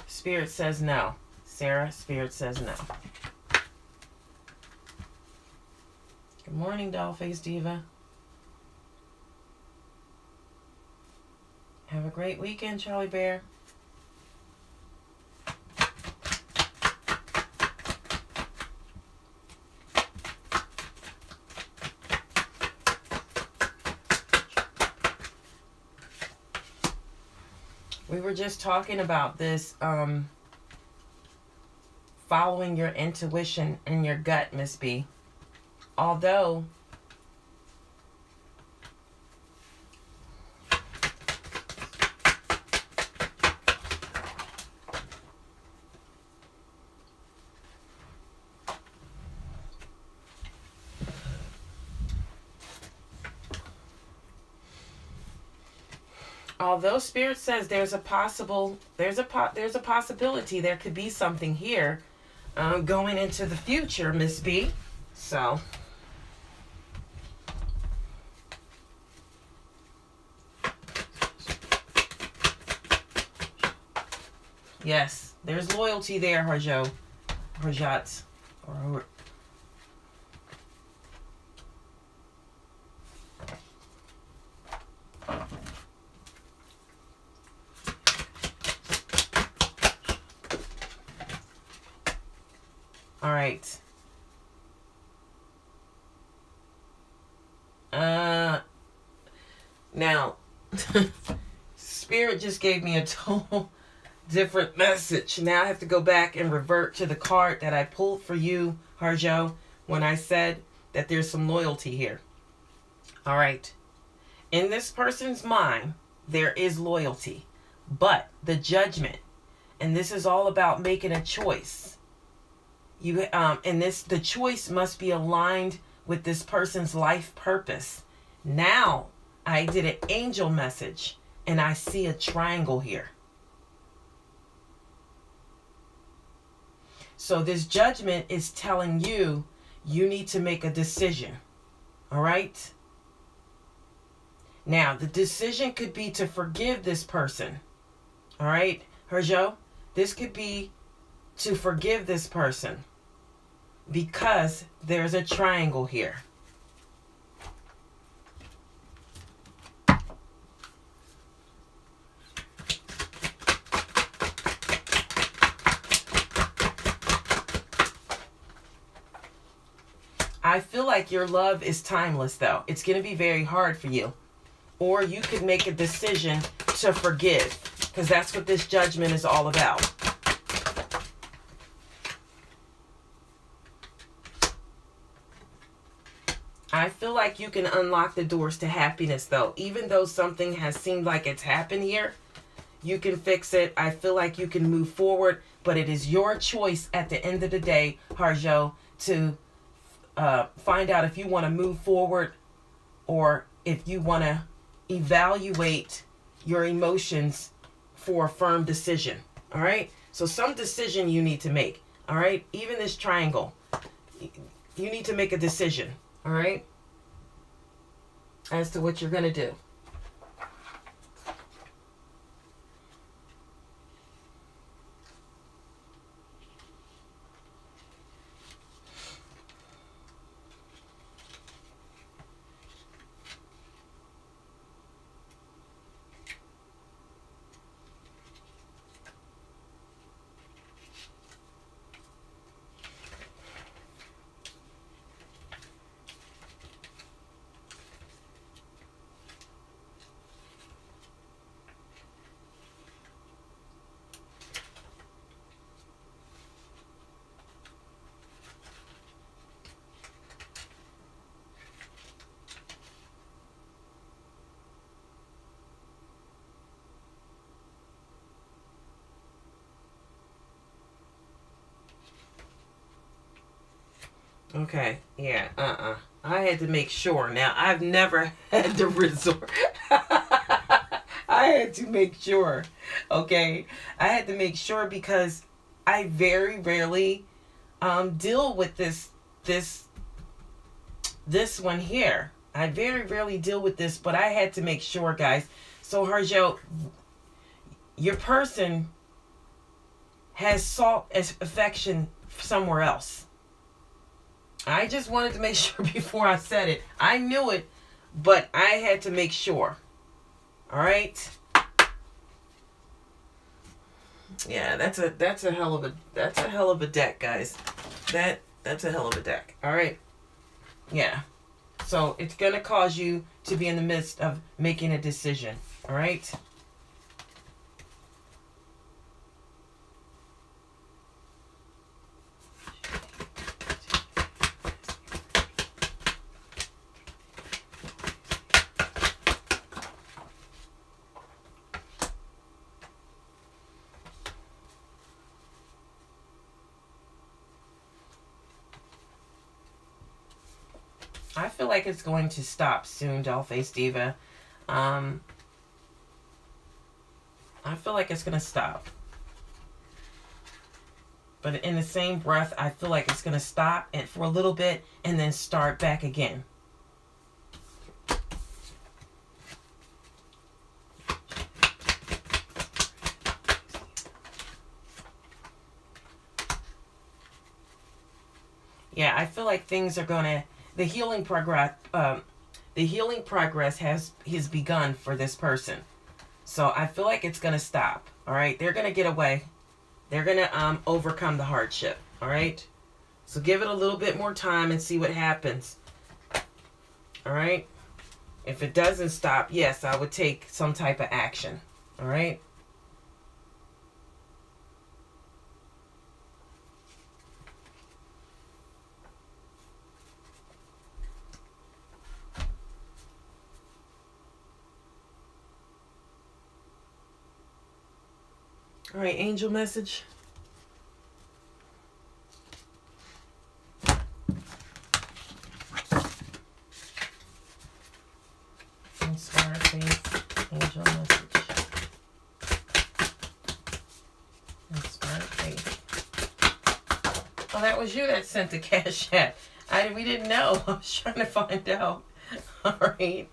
Spirit says no. Sarah, Spirit says no. Good morning, Dollface Diva. Have a great weekend, Charlie Bear. We were just talking about this, following your intuition and your gut, Miss B. Although Spirit says there's a possibility there could be something here going into the future, Miss B. So yes, there's loyalty there, Harjot. Or all right. Now, Spirit just gave me a total different message. Now I have to go back and revert to the card that I pulled for you, Harjo, when I said that there's some loyalty here. All right. In this person's mind, there is loyalty, but the judgment, and this is all about making a choice. The choice must be aligned with this person's life purpose. Now, I did an angel message, and I see a triangle here. So this judgment is telling you, you need to make a decision. All right? Now, the decision could be to forgive this person. All right, Herjo? This could be to forgive this person because there's a triangle here. I feel like your love is timeless, though. It's going to be very hard for you. Or you could make a decision to forgive, because that's what this judgment is all about. I feel like you can unlock the doors to happiness, though. Even though something has seemed like it's happened here, you can fix it. I feel like you can move forward, but it is your choice at the end of the day, Harjo, to find out if you want to move forward or if you want to evaluate your emotions for a firm decision. All right? So some decision you need to make. All right? Even this triangle, you need to make a decision. All right? As to what you're going to do. Okay, yeah, I had to make sure. Now, I've never had to resort. I had to make sure, okay? I had to make sure because I very rarely deal with this one here. I very rarely deal with this, but I had to make sure, guys. So, Harjo, your person has sought affection somewhere else. I just wanted to make sure before I said it. I knew it, but I had to make sure. All right? Yeah, that's a hell of a deck, guys. That's a hell of a deck. All right? Yeah. So, it's going to cause you to be in the midst of making a decision. All right? I feel like it's going to stop soon, Dollface Diva. I feel like it's going to stop. But in the same breath, I feel like it's going to stop and for a little bit and then start back again. Yeah, I feel like things are going to... The healing progress has begun for this person. So I feel like it's going to stop. All right? They're going to get away. They're going to overcome the hardship. All right? So give it a little bit more time and see what happens. All right? If it doesn't stop, yes, I would take some type of action. All right? All right, angel message. Inspire faith, angel message. Inspire faith. Oh, that was you that sent the cash app. We didn't know. I was trying to find out. All right.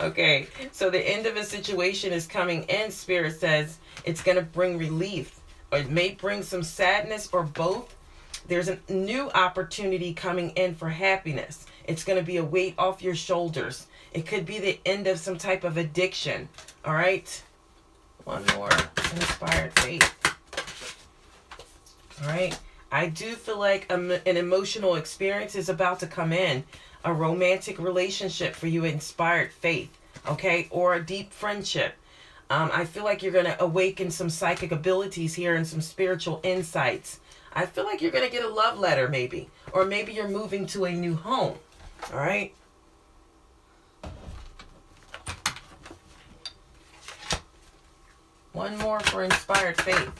Okay, so the end of a situation is coming in. Spirit says it's going to bring relief, or it may bring some sadness, or both. There's a new opportunity coming in for happiness. It's going to be a weight off your shoulders. It could be the end of some type of addiction. All right, one more. Inspired faith. All right, I do feel like an emotional experience is about to come in. A romantic relationship for you, inspired faith, okay? Or a deep friendship. I feel like you're going to awaken some psychic abilities here and some spiritual insights. I feel like you're going to get a love letter maybe. Or maybe you're moving to a new home. All right? One more for inspired faith.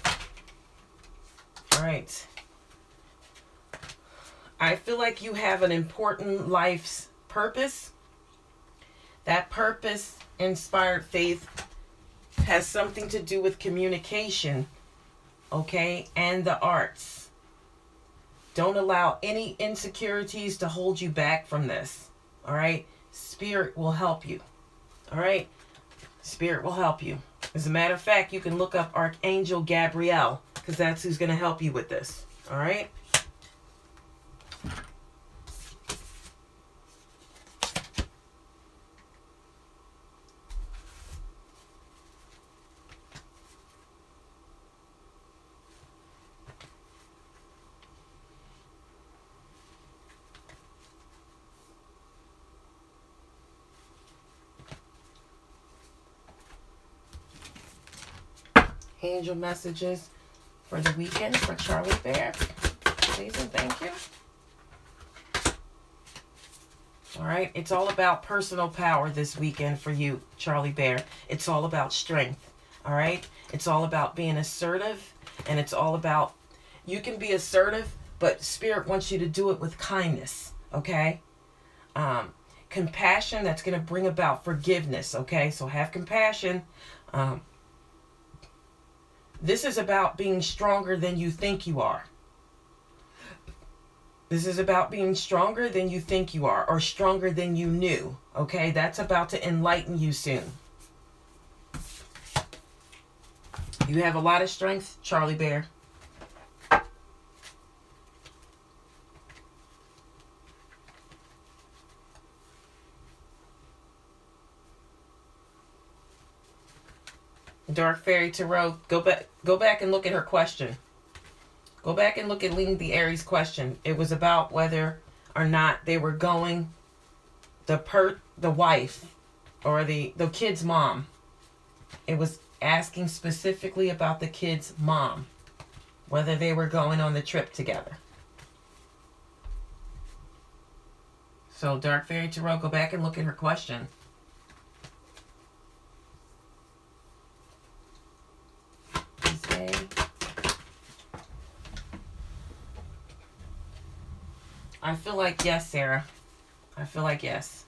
All right. I feel like you have an important life's purpose. That purpose, inspired faith, has something to do with communication, okay, and the arts. Don't allow any insecurities to hold you back from this, all right? Spirit will help you, all right? Spirit will help you. As a matter of fact, you can look up Archangel Gabriel, because that's who's going to help you with this, all right? Angel messages for the weekend for Charlie Bear. Please and thank you. All right. It's all about personal power this weekend for you, Charlie Bear. It's all about strength. All right. It's all about being assertive. And it's all about, you can be assertive, but Spirit wants you to do it with kindness. Okay. Compassion, that's going to bring about forgiveness. Okay. So have compassion. This is about being stronger than you think you are. This is about being stronger than you think you are, or stronger than you knew. Okay, that's about to enlighten you soon. You have a lot of strength, Charlie Bear. Dark Fairy Tarot, go back and look at her question. Go back and look at Ling the Aries question. It was about whether or not they were going, the wife or the kid's mom. It was asking specifically about the kid's mom, whether they were going on the trip together. So Dark Fairy Tarot, go back and look at her question. I feel like yes, Sarah. I feel like yes.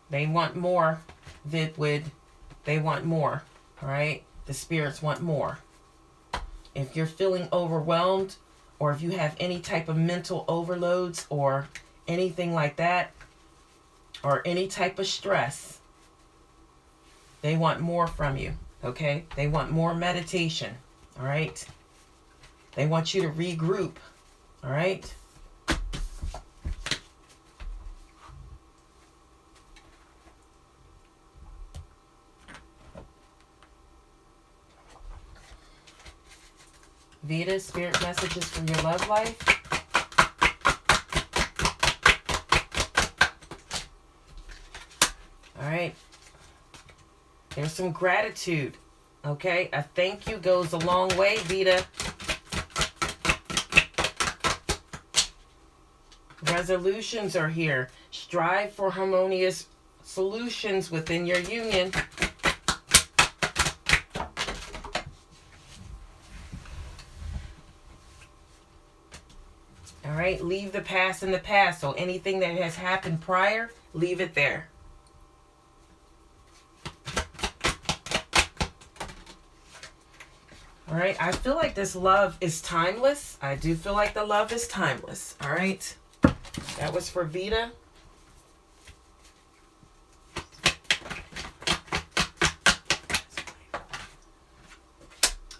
They want more, Vidwid. They want more, all right? The spirits want more. If you're feeling overwhelmed, or if you have any type of mental overloads or anything like that, or any type of stress, they want more from you, okay? They want more meditation, all right? They want you to regroup, all right? Vita, spirit messages from your love life. All right. There's some gratitude. Okay. A thank you goes a long way, Vita. Resolutions are here. Strive for harmonious solutions within your union. All right, leave the past in the past. So anything that has happened prior, leave it there. All right, I feel like this love is timeless. I do feel like the love is timeless. All right, that was for Vita.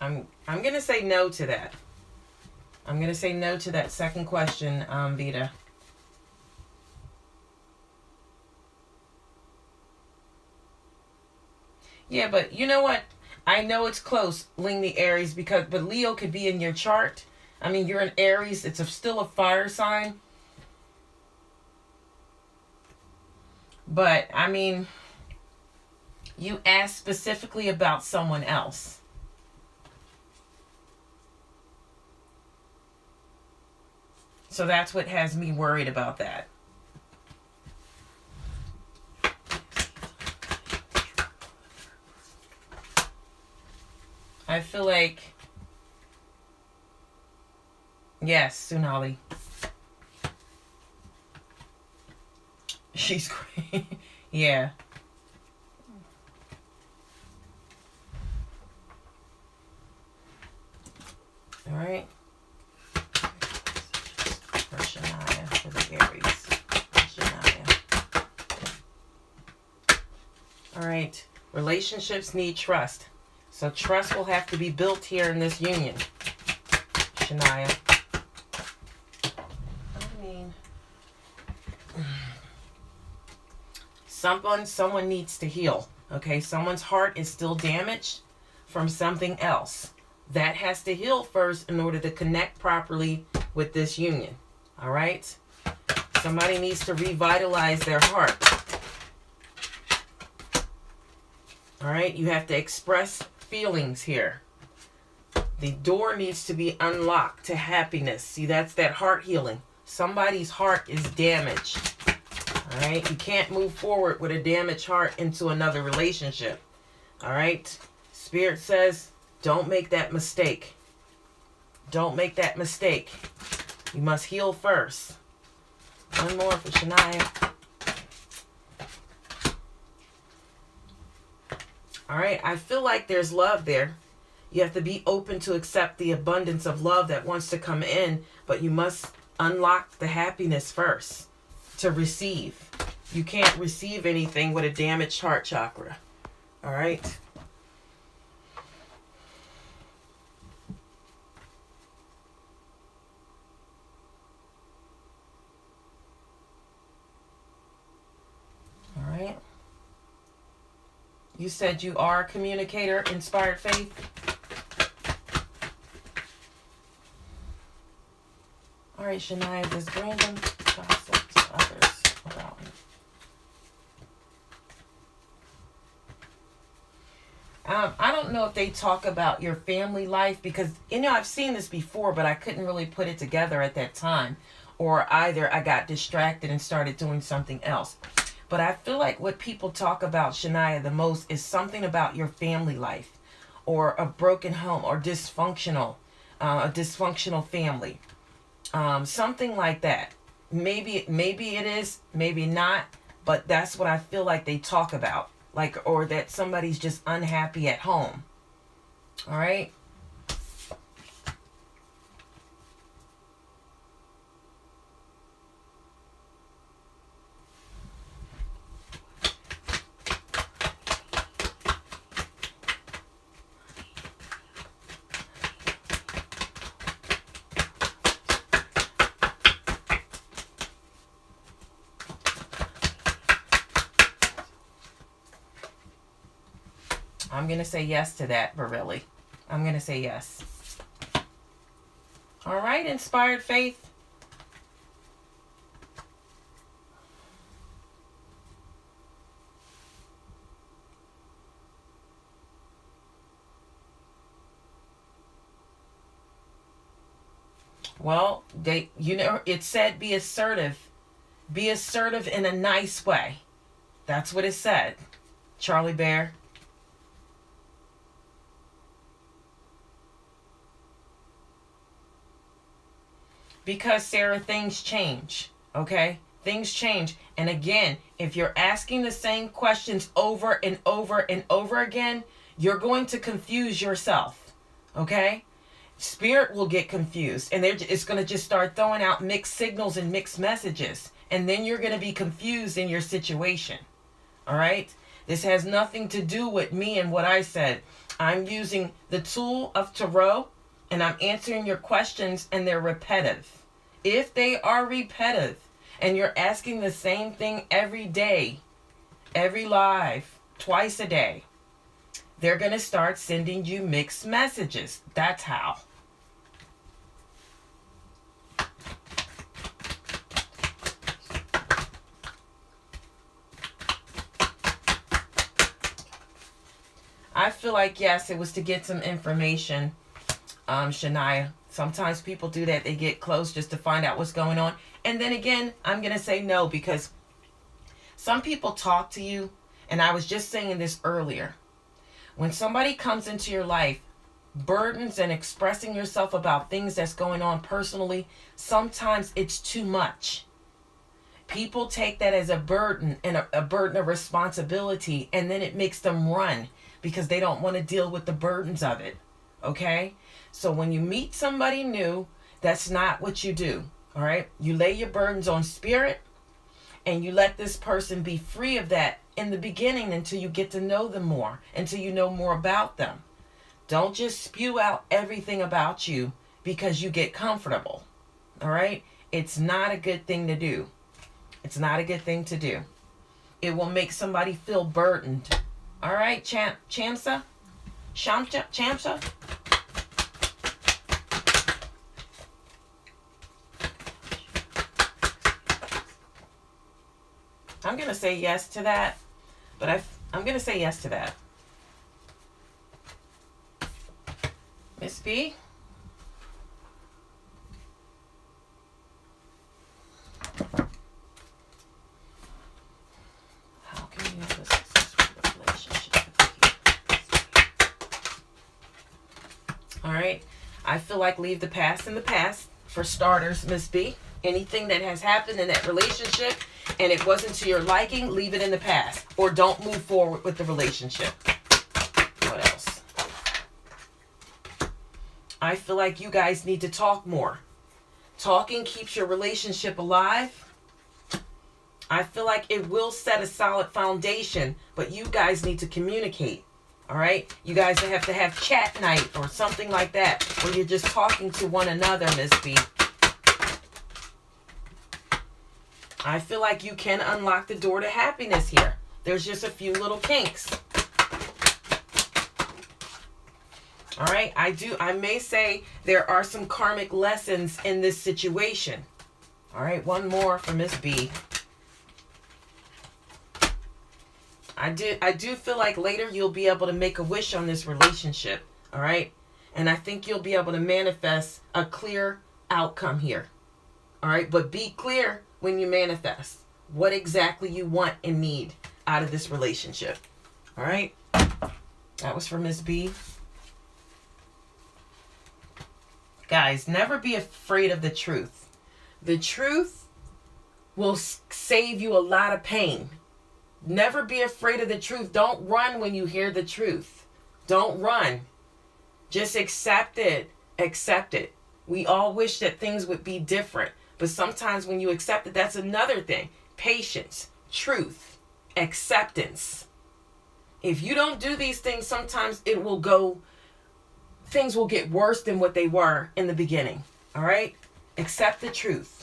I'm gonna say no to that. I'm going to say no to that second question, Vita. Yeah, but you know what? I know it's close, Ling the Aries, but Leo could be in your chart. I mean, you're an Aries. It's still a fire sign. But, I mean, you asked specifically about someone else. So that's what has me worried about that. I feel like, yes, Sunali. She's great. Yeah. All right. For Shania, for the Aries. Shania. All right. Relationships need trust. So trust will have to be built here in this union, Shania. I mean, someone needs to heal. Okay, someone's heart is still damaged from something else. That has to heal first in order to connect properly with this union. All right? Somebody needs to revitalize their heart. All right? You have to express feelings here. The door needs to be unlocked to happiness. See, that's that heart healing. Somebody's heart is damaged. All right? You can't move forward with a damaged heart into another relationship. All right? Spirit says, don't make that mistake. Don't make that mistake. You must heal first. One more for Shania. All right, I feel like there's love there. You have to be open to accept the abundance of love that wants to come in, but you must unlock the happiness first to receive. You can't receive anything with a damaged heart chakra. All right? All right. You said you are a communicator, inspired faith. All right, Shania, does Brandon gossip to others about me? I don't know if they talk about your family life because, you know, I've seen this before, but I couldn't really put it together at that time. Or either I got distracted and started doing something else. But I feel like what people talk about, Shania, the most is something about your family life or a broken home or a dysfunctional family. Something like that. Maybe it is, maybe not, but that's what I feel like they talk about. Like, or that somebody's just unhappy at home. All right? I'm going to say yes to that, but really, I'm going to say yes. All right, inspired faith. Well, it said be assertive. Be assertive in a nice way. That's what it said. Charlie Bear. Because, Sarah, things change, okay? Things change. And again, if you're asking the same questions over and over and over again, you're going to confuse yourself, okay? Spirit will get confused, and it's going to just start throwing out mixed signals and mixed messages. And then you're going to be confused in your situation, all right? This has nothing to do with me and what I said. I'm using the tool of tarot, And I'm answering your questions and they're repetitive. If they are repetitive and you're asking the same thing every day, every live, twice a day, they're going to start sending you mixed messages. That's how. I feel like, yes, it was to get some information, Shania. Sometimes people do that. They get close just to find out what's going on. And then again, I'm going to say no, because some people talk to you, and I was just saying this earlier. When somebody comes into your life, burdens and expressing yourself about things that's going on personally, sometimes it's too much. People take that as a burden and a burden of responsibility, and then it makes them run because they don't want to deal with the burdens of it. Okay? So when you meet somebody new, that's not what you do. All right? You lay your burdens on spirit, and you let this person be free of that in the beginning until you get to know them more, until you know more about them. Don't just spew out everything about you because you get comfortable. All right? It's not a good thing to do. It's not a good thing to do. It will make somebody feel burdened. All right, Chamsa? Chamsa? I'm going to say yes to that, but I'm going to say yes to that. Miss B? How can you have a successful relationship with you? All right. I feel like leave the past in the past. For starters, Miss B, anything that has happened in that relationship and it wasn't to your liking, leave it in the past. Or don't move forward with the relationship. What else? I feel like you guys need to talk more. Talking keeps your relationship alive. I feel like it will set a solid foundation, but you guys need to communicate. All right? You guys have to have chat night or something like that where you're just talking to one another, Miss B. I feel like you can unlock the door to happiness here. There's just a few little kinks. All right? I may say there are some karmic lessons in this situation. All right? One more for Miss B. I do feel like later you'll be able to make a wish on this relationship. All right? And I think you'll be able to manifest a clear outcome here. All right? But be clear when you manifest what exactly you want and need out of this relationship. All right? That was for Miss B. Guys, never be afraid of the truth. The truth will save you a lot of pain. Never be afraid of the truth. Don't run when you hear the truth. Don't run. Just accept it. Accept it. We all wish that things would be different. But sometimes when you accept it, that's another thing. Patience, truth, acceptance. If you don't do these things, sometimes things will get worse than what they were in the beginning. All right? Accept the truth.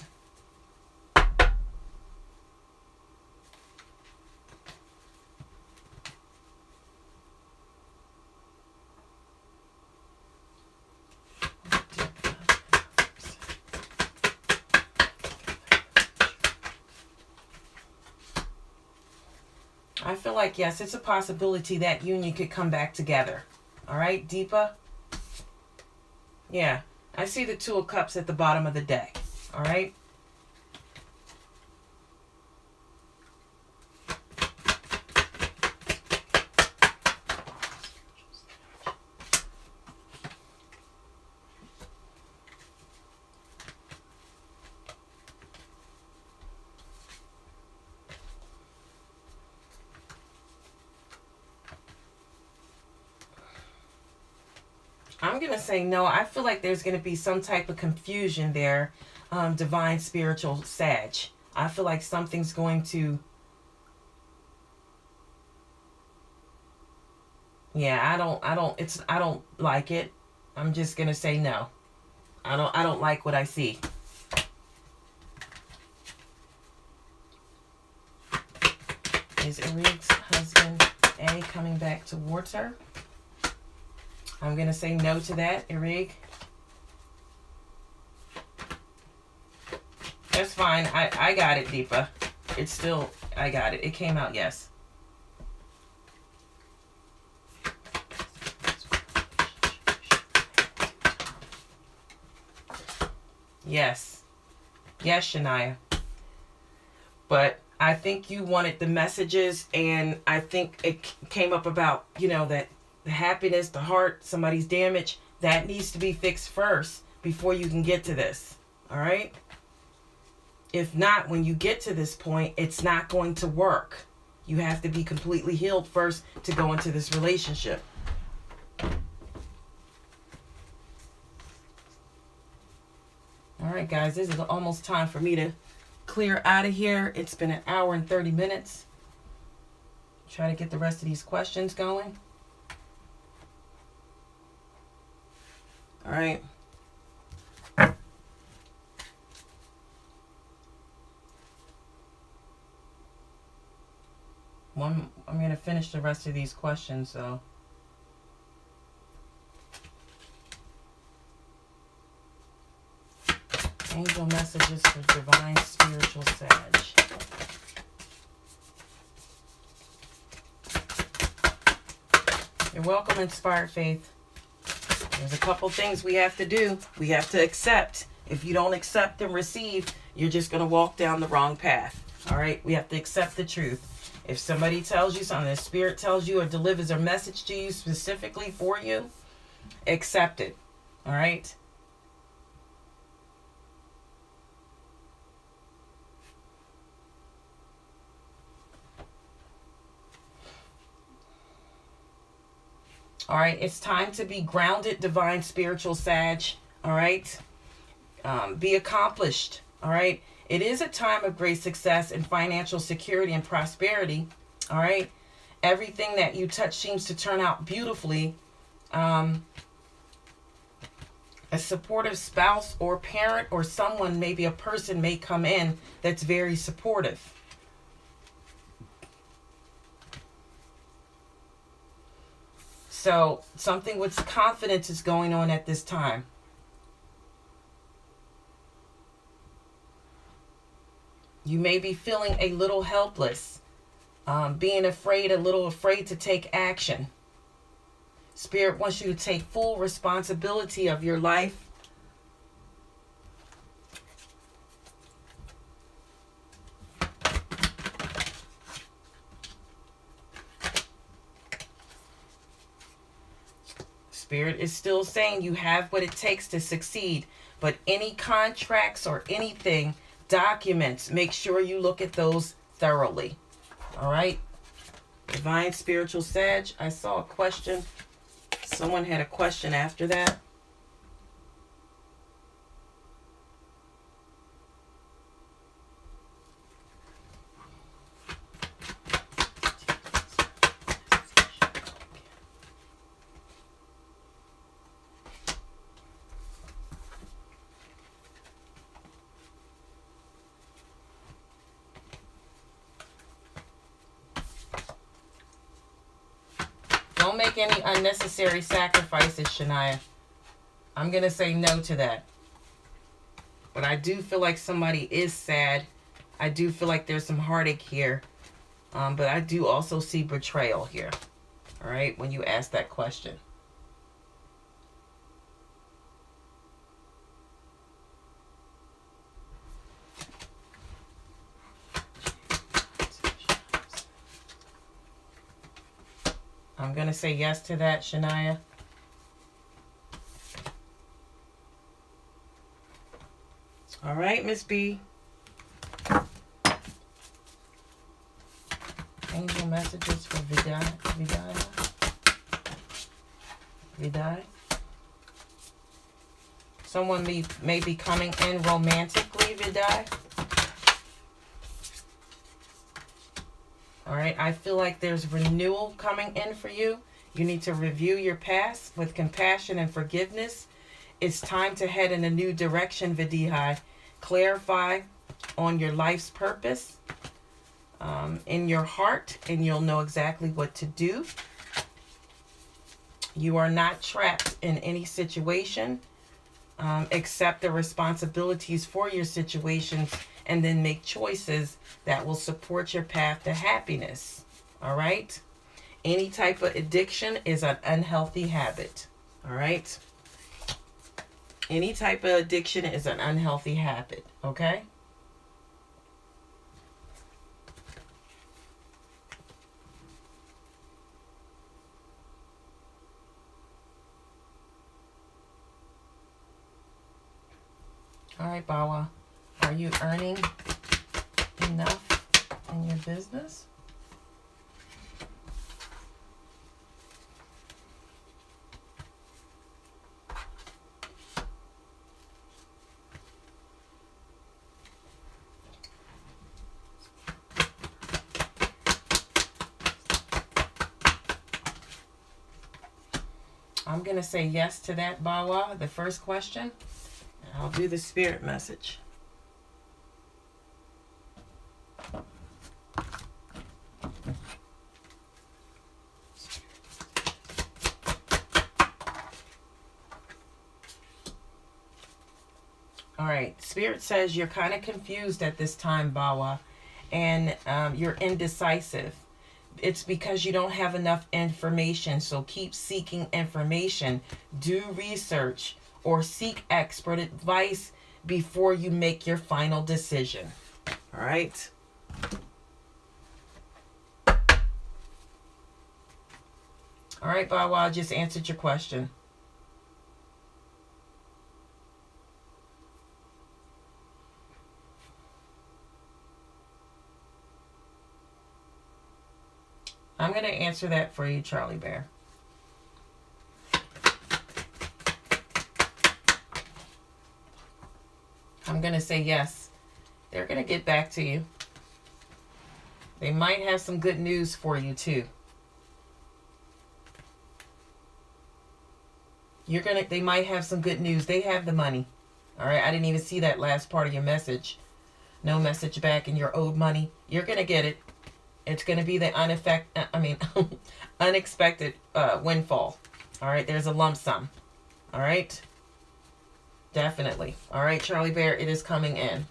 I feel like, yes, it's a possibility that union could come back together. All right, Deepa? Yeah, I see the Two of Cups at the bottom of the deck. All right? I'm going to say no. I feel like there's going to be some type of confusion there, divine spiritual Sag. I feel like something's going to... Yeah, I don't like it. I'm just going to say no. I don't like what I see. Is Eric's husband A coming back towards her? I'm going to say no to that, Eric. That's fine. I got it, Deepa. It's still, I got it. It came out yes. Yes. Yes, Shania. But I think you wanted the messages, and I think it came up about, you know, that the happiness, the heart, somebody's damage, that needs to be fixed first before you can get to this. All right? If not, when you get to this point, it's not going to work. You have to be completely healed first to go into this relationship. All right, guys, this is almost time for me to clear out of here. It's been an hour and 30 minutes. Try to get the rest of these questions going. All right. I'm going to finish the rest of these questions, so. Angel messages for divine spiritual Sag. You're welcome, Inspired Faith. There's a couple things we have to do. We have to accept. If you don't accept and receive, you're just going to walk down the wrong path. All right? We have to accept the truth. If somebody tells you something, the Spirit tells you or delivers a message to you specifically for you, accept it. All right? All right, it's time to be grounded, divine, spiritual Sag. All right? Be accomplished. All right? It is a time of great success and financial security and prosperity. All right? Everything that you touch seems to turn out beautifully. A supportive spouse or parent or someone, maybe a person may come in that's very supportive. So something with confidence is going on at this time. You may be feeling a little helpless, being afraid, a little afraid to take action. Spirit wants you to take full responsibility of your life. Spirit is still saying you have what it takes to succeed, but any contracts or anything, documents, make sure you look at those thoroughly. All right? Divine spiritual Sag, I saw a question. Someone had a question after that. Don't make any unnecessary sacrifices, Shania. I'm going to say no to that. But I do feel like somebody is sad. I do feel like there's some heartache here. But I do also see betrayal here. All right, when you ask that question. I'm going to say yes to that, Shania. All right, Miss B. Angel messages for Vidai. Someone may be coming in romantically, Vidai. All right, I feel like there's renewal coming in for you. You need to review your past with compassion and forgiveness. It's time to head in a new direction, Vidihai. Clarify on your life's purpose in your heart, and you'll know exactly what to do. You are not trapped in any situation. Accept the responsibilities for your situations and then make choices that will support your path to happiness. All right? Any type of addiction is an unhealthy habit. All right? Any type of addiction is an unhealthy habit. Okay? All right, Bawa. Are you earning enough in your business? I'm going to say yes to that, Bawa, the first question. I'll do the spirit message. All right. Spirit says you're kind of confused at this time, Bawa, and you're indecisive. It's because you don't have enough information, so keep seeking information. Do research or seek expert advice before you make your final decision. All right? All right, Bawa, I just answered your question. I'm going to answer that for you, Charlie Bear. I'm going to say yes. They're going to get back to you. They might have some good news for you, too. They might have some good news. They have the money. All right. I didn't even see that last part of your message. No message back and your owed money. You're going to get it. It's going to be the unexpected windfall. All right. There's a lump sum. All right. Definitely. All right, Charlie Bear, it is coming in.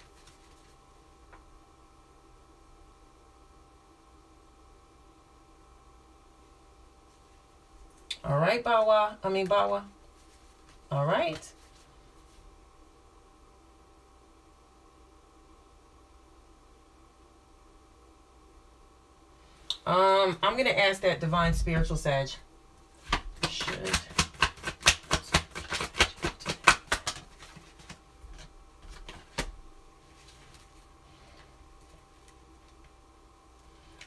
All right, Bawa. All right. I'm going to ask that Divine Spiritual Sag. Should...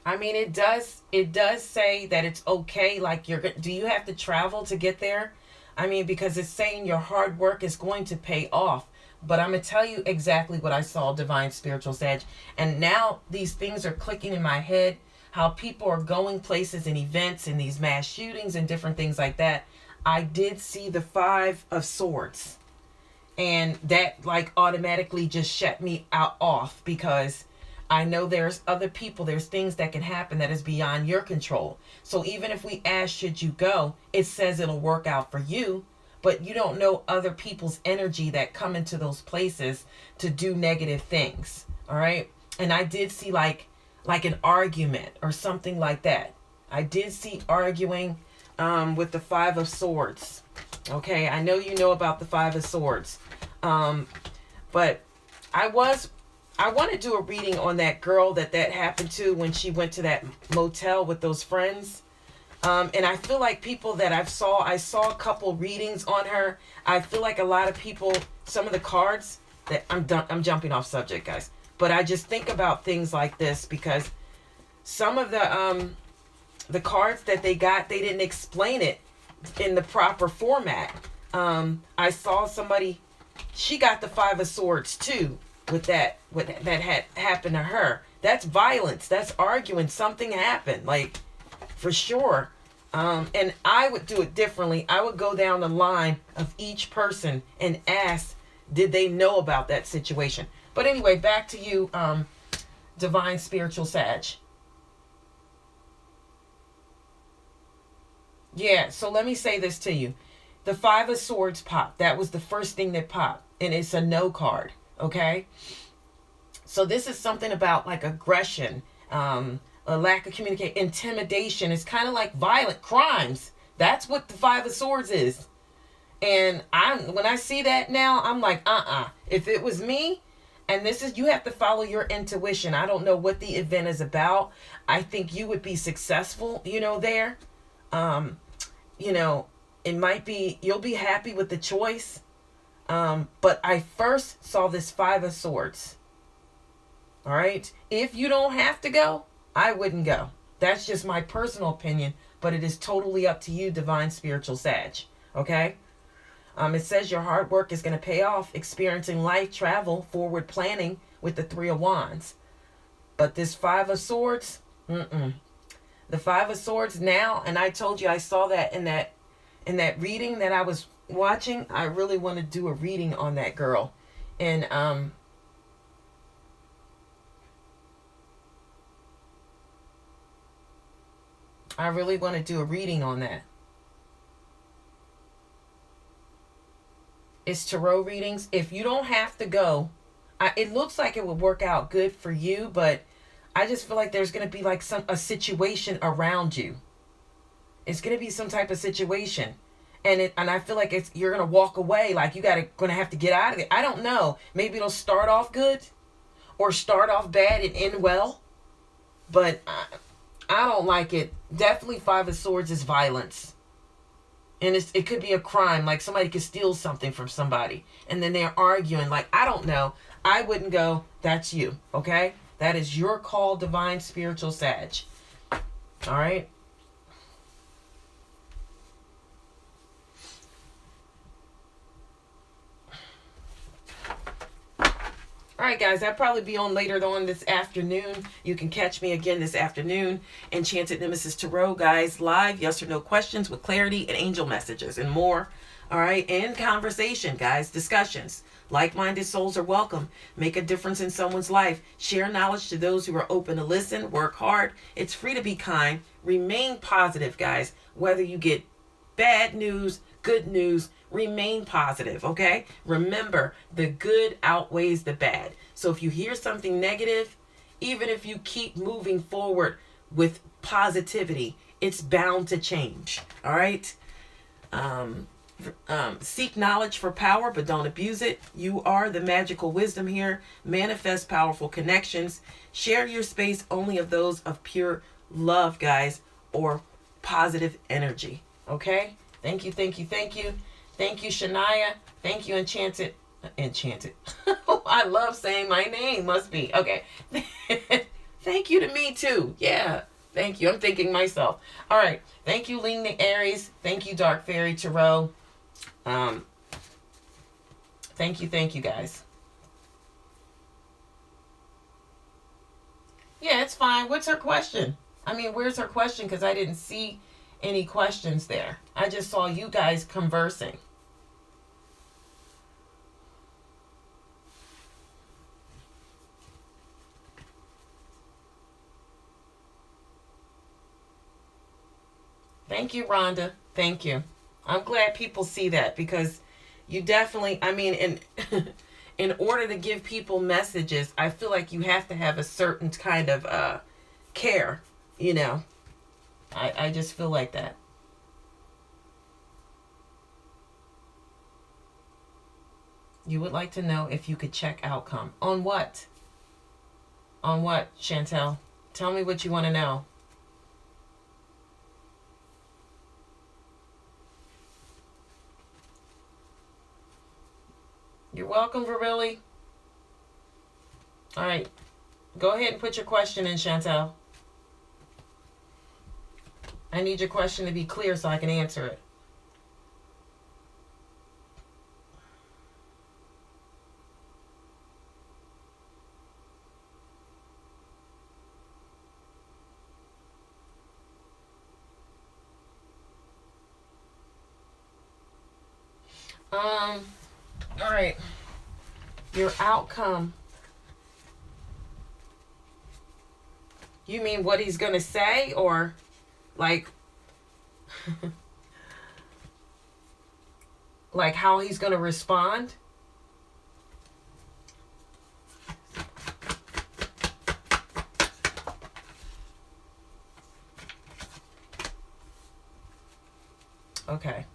I mean, it does say that it's okay. Like, do you have to travel to get there? I mean, because it's saying your hard work is going to pay off. But I'm going to tell you exactly what I saw, Divine Spiritual Sag. And now these things are clicking in my head, how people are going places and events and these mass shootings and different things like that. I did see the 5 of Swords. And that, like, automatically just shut me off, because I know there's other people, there's things that can happen that is beyond your control. So even if we ask, should you go, it says it'll work out for you, but you don't know other people's energy that come into those places to do negative things. All right. And I did see like an argument or something like that. I did see arguing with the 5 of Swords. Okay. I know you know about the 5 of Swords. But I want to do a reading on that girl that happened to when she went to that motel with those friends. And I feel like people that I saw a couple readings on her. I feel like a lot of people, some of the cards that I'm jumping off subject, guys. But I just think about things like this because some of the cards that they got, they didn't explain it in the proper format. I saw somebody, she got the 5 of Swords too. With that had happened to her. That's violence. That's arguing. Something happened, like, for sure. And I would do it differently. I would go down the line of each person and ask, did they know about that situation? But anyway, back to you, divine spiritual Sag. Yeah, so let me say this to you. The Five of Swords popped. That was the first thing that popped. And it's a no card. Okay? So this is something about like aggression, a lack of communication, intimidation. It's kind of like violent crimes. That's what the Five of Swords is. And when I see that now, I'm like, If it was me, and this is, you have to follow your intuition. I don't know what the event is about. I think you would be successful, there. It might be, you'll be happy with the choice. But I first saw this Five of Swords. All right. If you don't have to go, I wouldn't go. That's just my personal opinion, but it is totally up to you, divine spiritual Sag. Okay. It says your hard work is going to pay off, experiencing life, travel, forward planning with the Three of Wands. But this Five of Swords, the Five of Swords now, and I told you I saw that in that reading that I was watching. I really want to do a reading on that girl. And I really want to do a reading on that. It's tarot readings. If you don't have to go, it looks like it would work out good for you, but I just feel like there's going to be like a situation around you. It's going to be some type of situation. And I feel like you're going to walk away, like you going to have to get out of it. I don't know. Maybe it'll start off good or start off bad and end well. But I don't like it. Definitely Five of Swords is violence. And it could be a crime, like somebody could steal something from somebody. And then they're arguing, like, I don't know. I wouldn't go. That's you, okay? That is your call, divine spiritual Sag. All right? All right, guys, I'll probably be on later on this afternoon. You can catch me again this afternoon. Enchanted Nemesis Tarot, guys, live, yes or no questions with clarity and angel messages and more. All right, and conversation, guys, discussions. Like-minded souls are welcome. Make a difference in someone's life. Share knowledge to those who are open to listen. Work hard. It's free to be kind. Remain positive, guys. Whether you get bad news, good news, remain positive, okay? Remember, the good outweighs the bad. So if you hear something negative, even if you keep moving forward with positivity, it's bound to change, all right? Seek knowledge for power, but don't abuse it. You are the magical wisdom here. Manifest powerful connections. Share your space only of those of pure love, guys, or positive energy. Okay? Thank you, thank you, thank you. Thank you, Shania. Thank you, Enchanted. I love saying my name. Must be. Okay. Thank you to me, too. Yeah. Thank you. I'm thanking myself. All right. Thank you, Ling the Aries. Thank you, Dark Fairy Tarot. Thank you, guys. Yeah, it's fine. What's her question? I mean, where's her question? Because I didn't see any questions there. I just saw you guys conversing. Thank you, Rhonda. Thank you. I'm glad people see that because you definitely, I mean, in order to give people messages, I feel like you have to have a certain kind of care, you know. I just feel like that. You would like to know if you could check outcome. On what? On what, Chantel? Tell me what you want to know. You're welcome, Verili. All right. Go ahead and put your question in, Chantel. I need your question to be clear so I can answer it. All right. Your outcome. You mean what he's going to say, or like like how he's going to respond? Okay.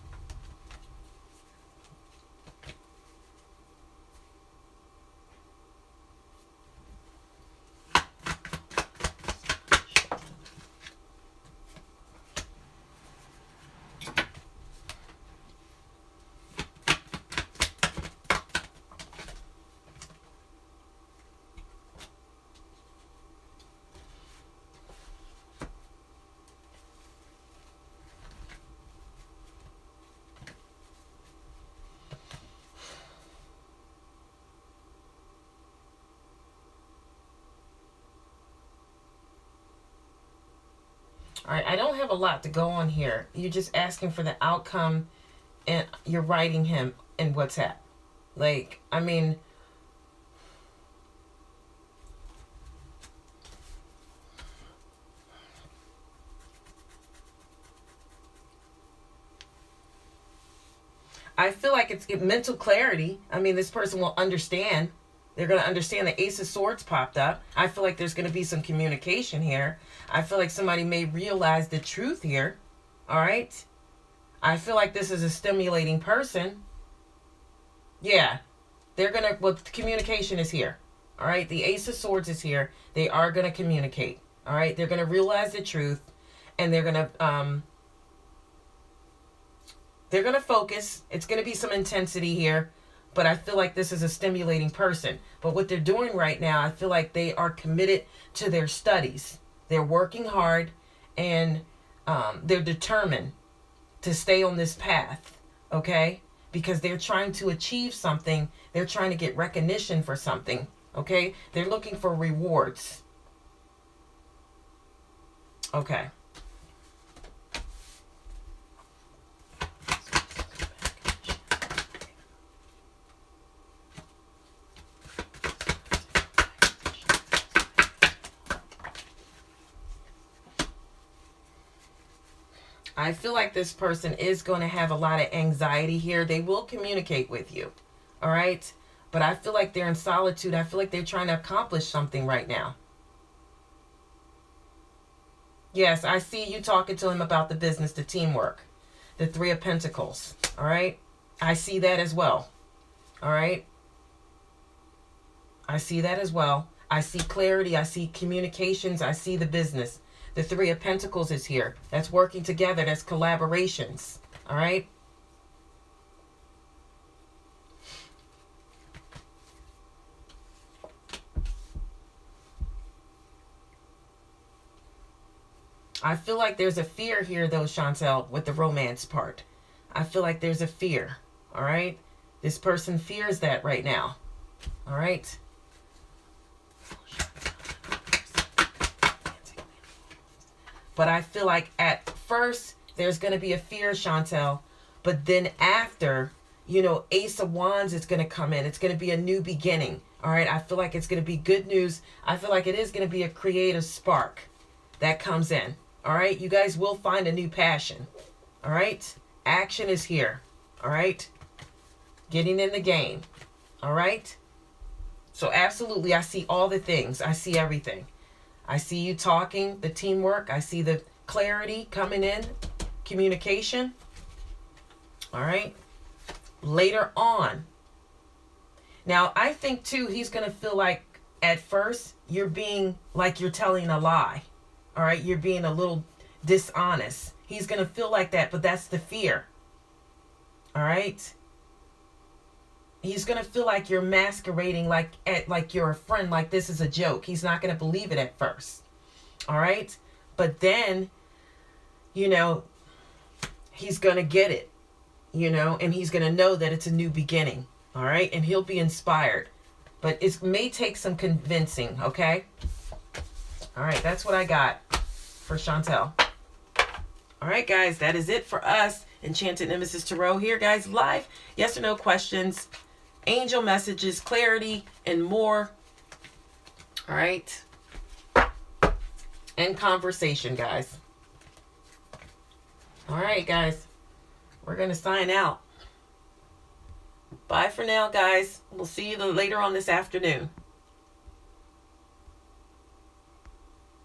All right, I don't have a lot to go on here. You're just asking for the outcome, and you're writing him in WhatsApp. Like, I mean, I feel like it's mental clarity. I mean, this person will understand. They're going to understand. The Ace of Swords popped up. I feel like there's going to be some communication here. I feel like somebody may realize the truth here. All right. I feel like this is a stimulating person. Yeah. They're going to, well, communication is here. All right. The Ace of Swords is here. They are going to communicate. All right. They're going to realize the truth, and they're going to focus. It's going to be some intensity here. But I feel like this is a stimulating person. But what they're doing right now, I feel like they are committed to their studies. They're working hard, and they're determined to stay on this path, okay? Because they're trying to achieve something. They're trying to get recognition for something, okay? They're looking for rewards. Okay. I feel like this person is going to have a lot of anxiety here. They will communicate with you. All right. But I feel like they're in solitude. I feel like they're trying to accomplish something right now. Yes, I see you talking to him about the business, the teamwork, the Three of Pentacles. All right. I see that as well. All right. I see that as well. I see clarity. I see communications. I see the business. The Three of Pentacles is here. That's working together. That's collaborations. All right. I feel like there's a fear here, though, Chantel, with the romance part. I feel like there's a fear. All right. This person fears that right now. All right. But I feel like at first there's going to be a fear, Chantel. But then after, Ace of Wands is going to come in. It's going to be a new beginning. All right. I feel like it's going to be good news. I feel like it is going to be a creative spark that comes in. All right. You guys will find a new passion. All right. Action is here. All right. Getting in the game. All right. So absolutely, I see all the things. I see everything. I see you talking, the teamwork. I see the clarity coming in, communication. All right. Later on. Now, I think, too, he's going to feel like at first you're being like you're telling a lie. All right. You're being a little dishonest. He's going to feel like that, but that's the fear. All right. He's going to feel like you're masquerading like you're a friend, like this is a joke. He's not going to believe it at first. All right. But then, he's going to get it, and he's going to know that it's a new beginning. All right. And he'll be inspired. But it may take some convincing. Okay. All right. That's what I got for Chantel. All right, guys. That is it for us. Enchanted Nemesis Tarot here, guys. Live yes or no questions, angel messages, clarity, and more. All right. And conversation, guys. All right, guys. We're going to sign out. Bye for now, guys. We'll see you later on this afternoon.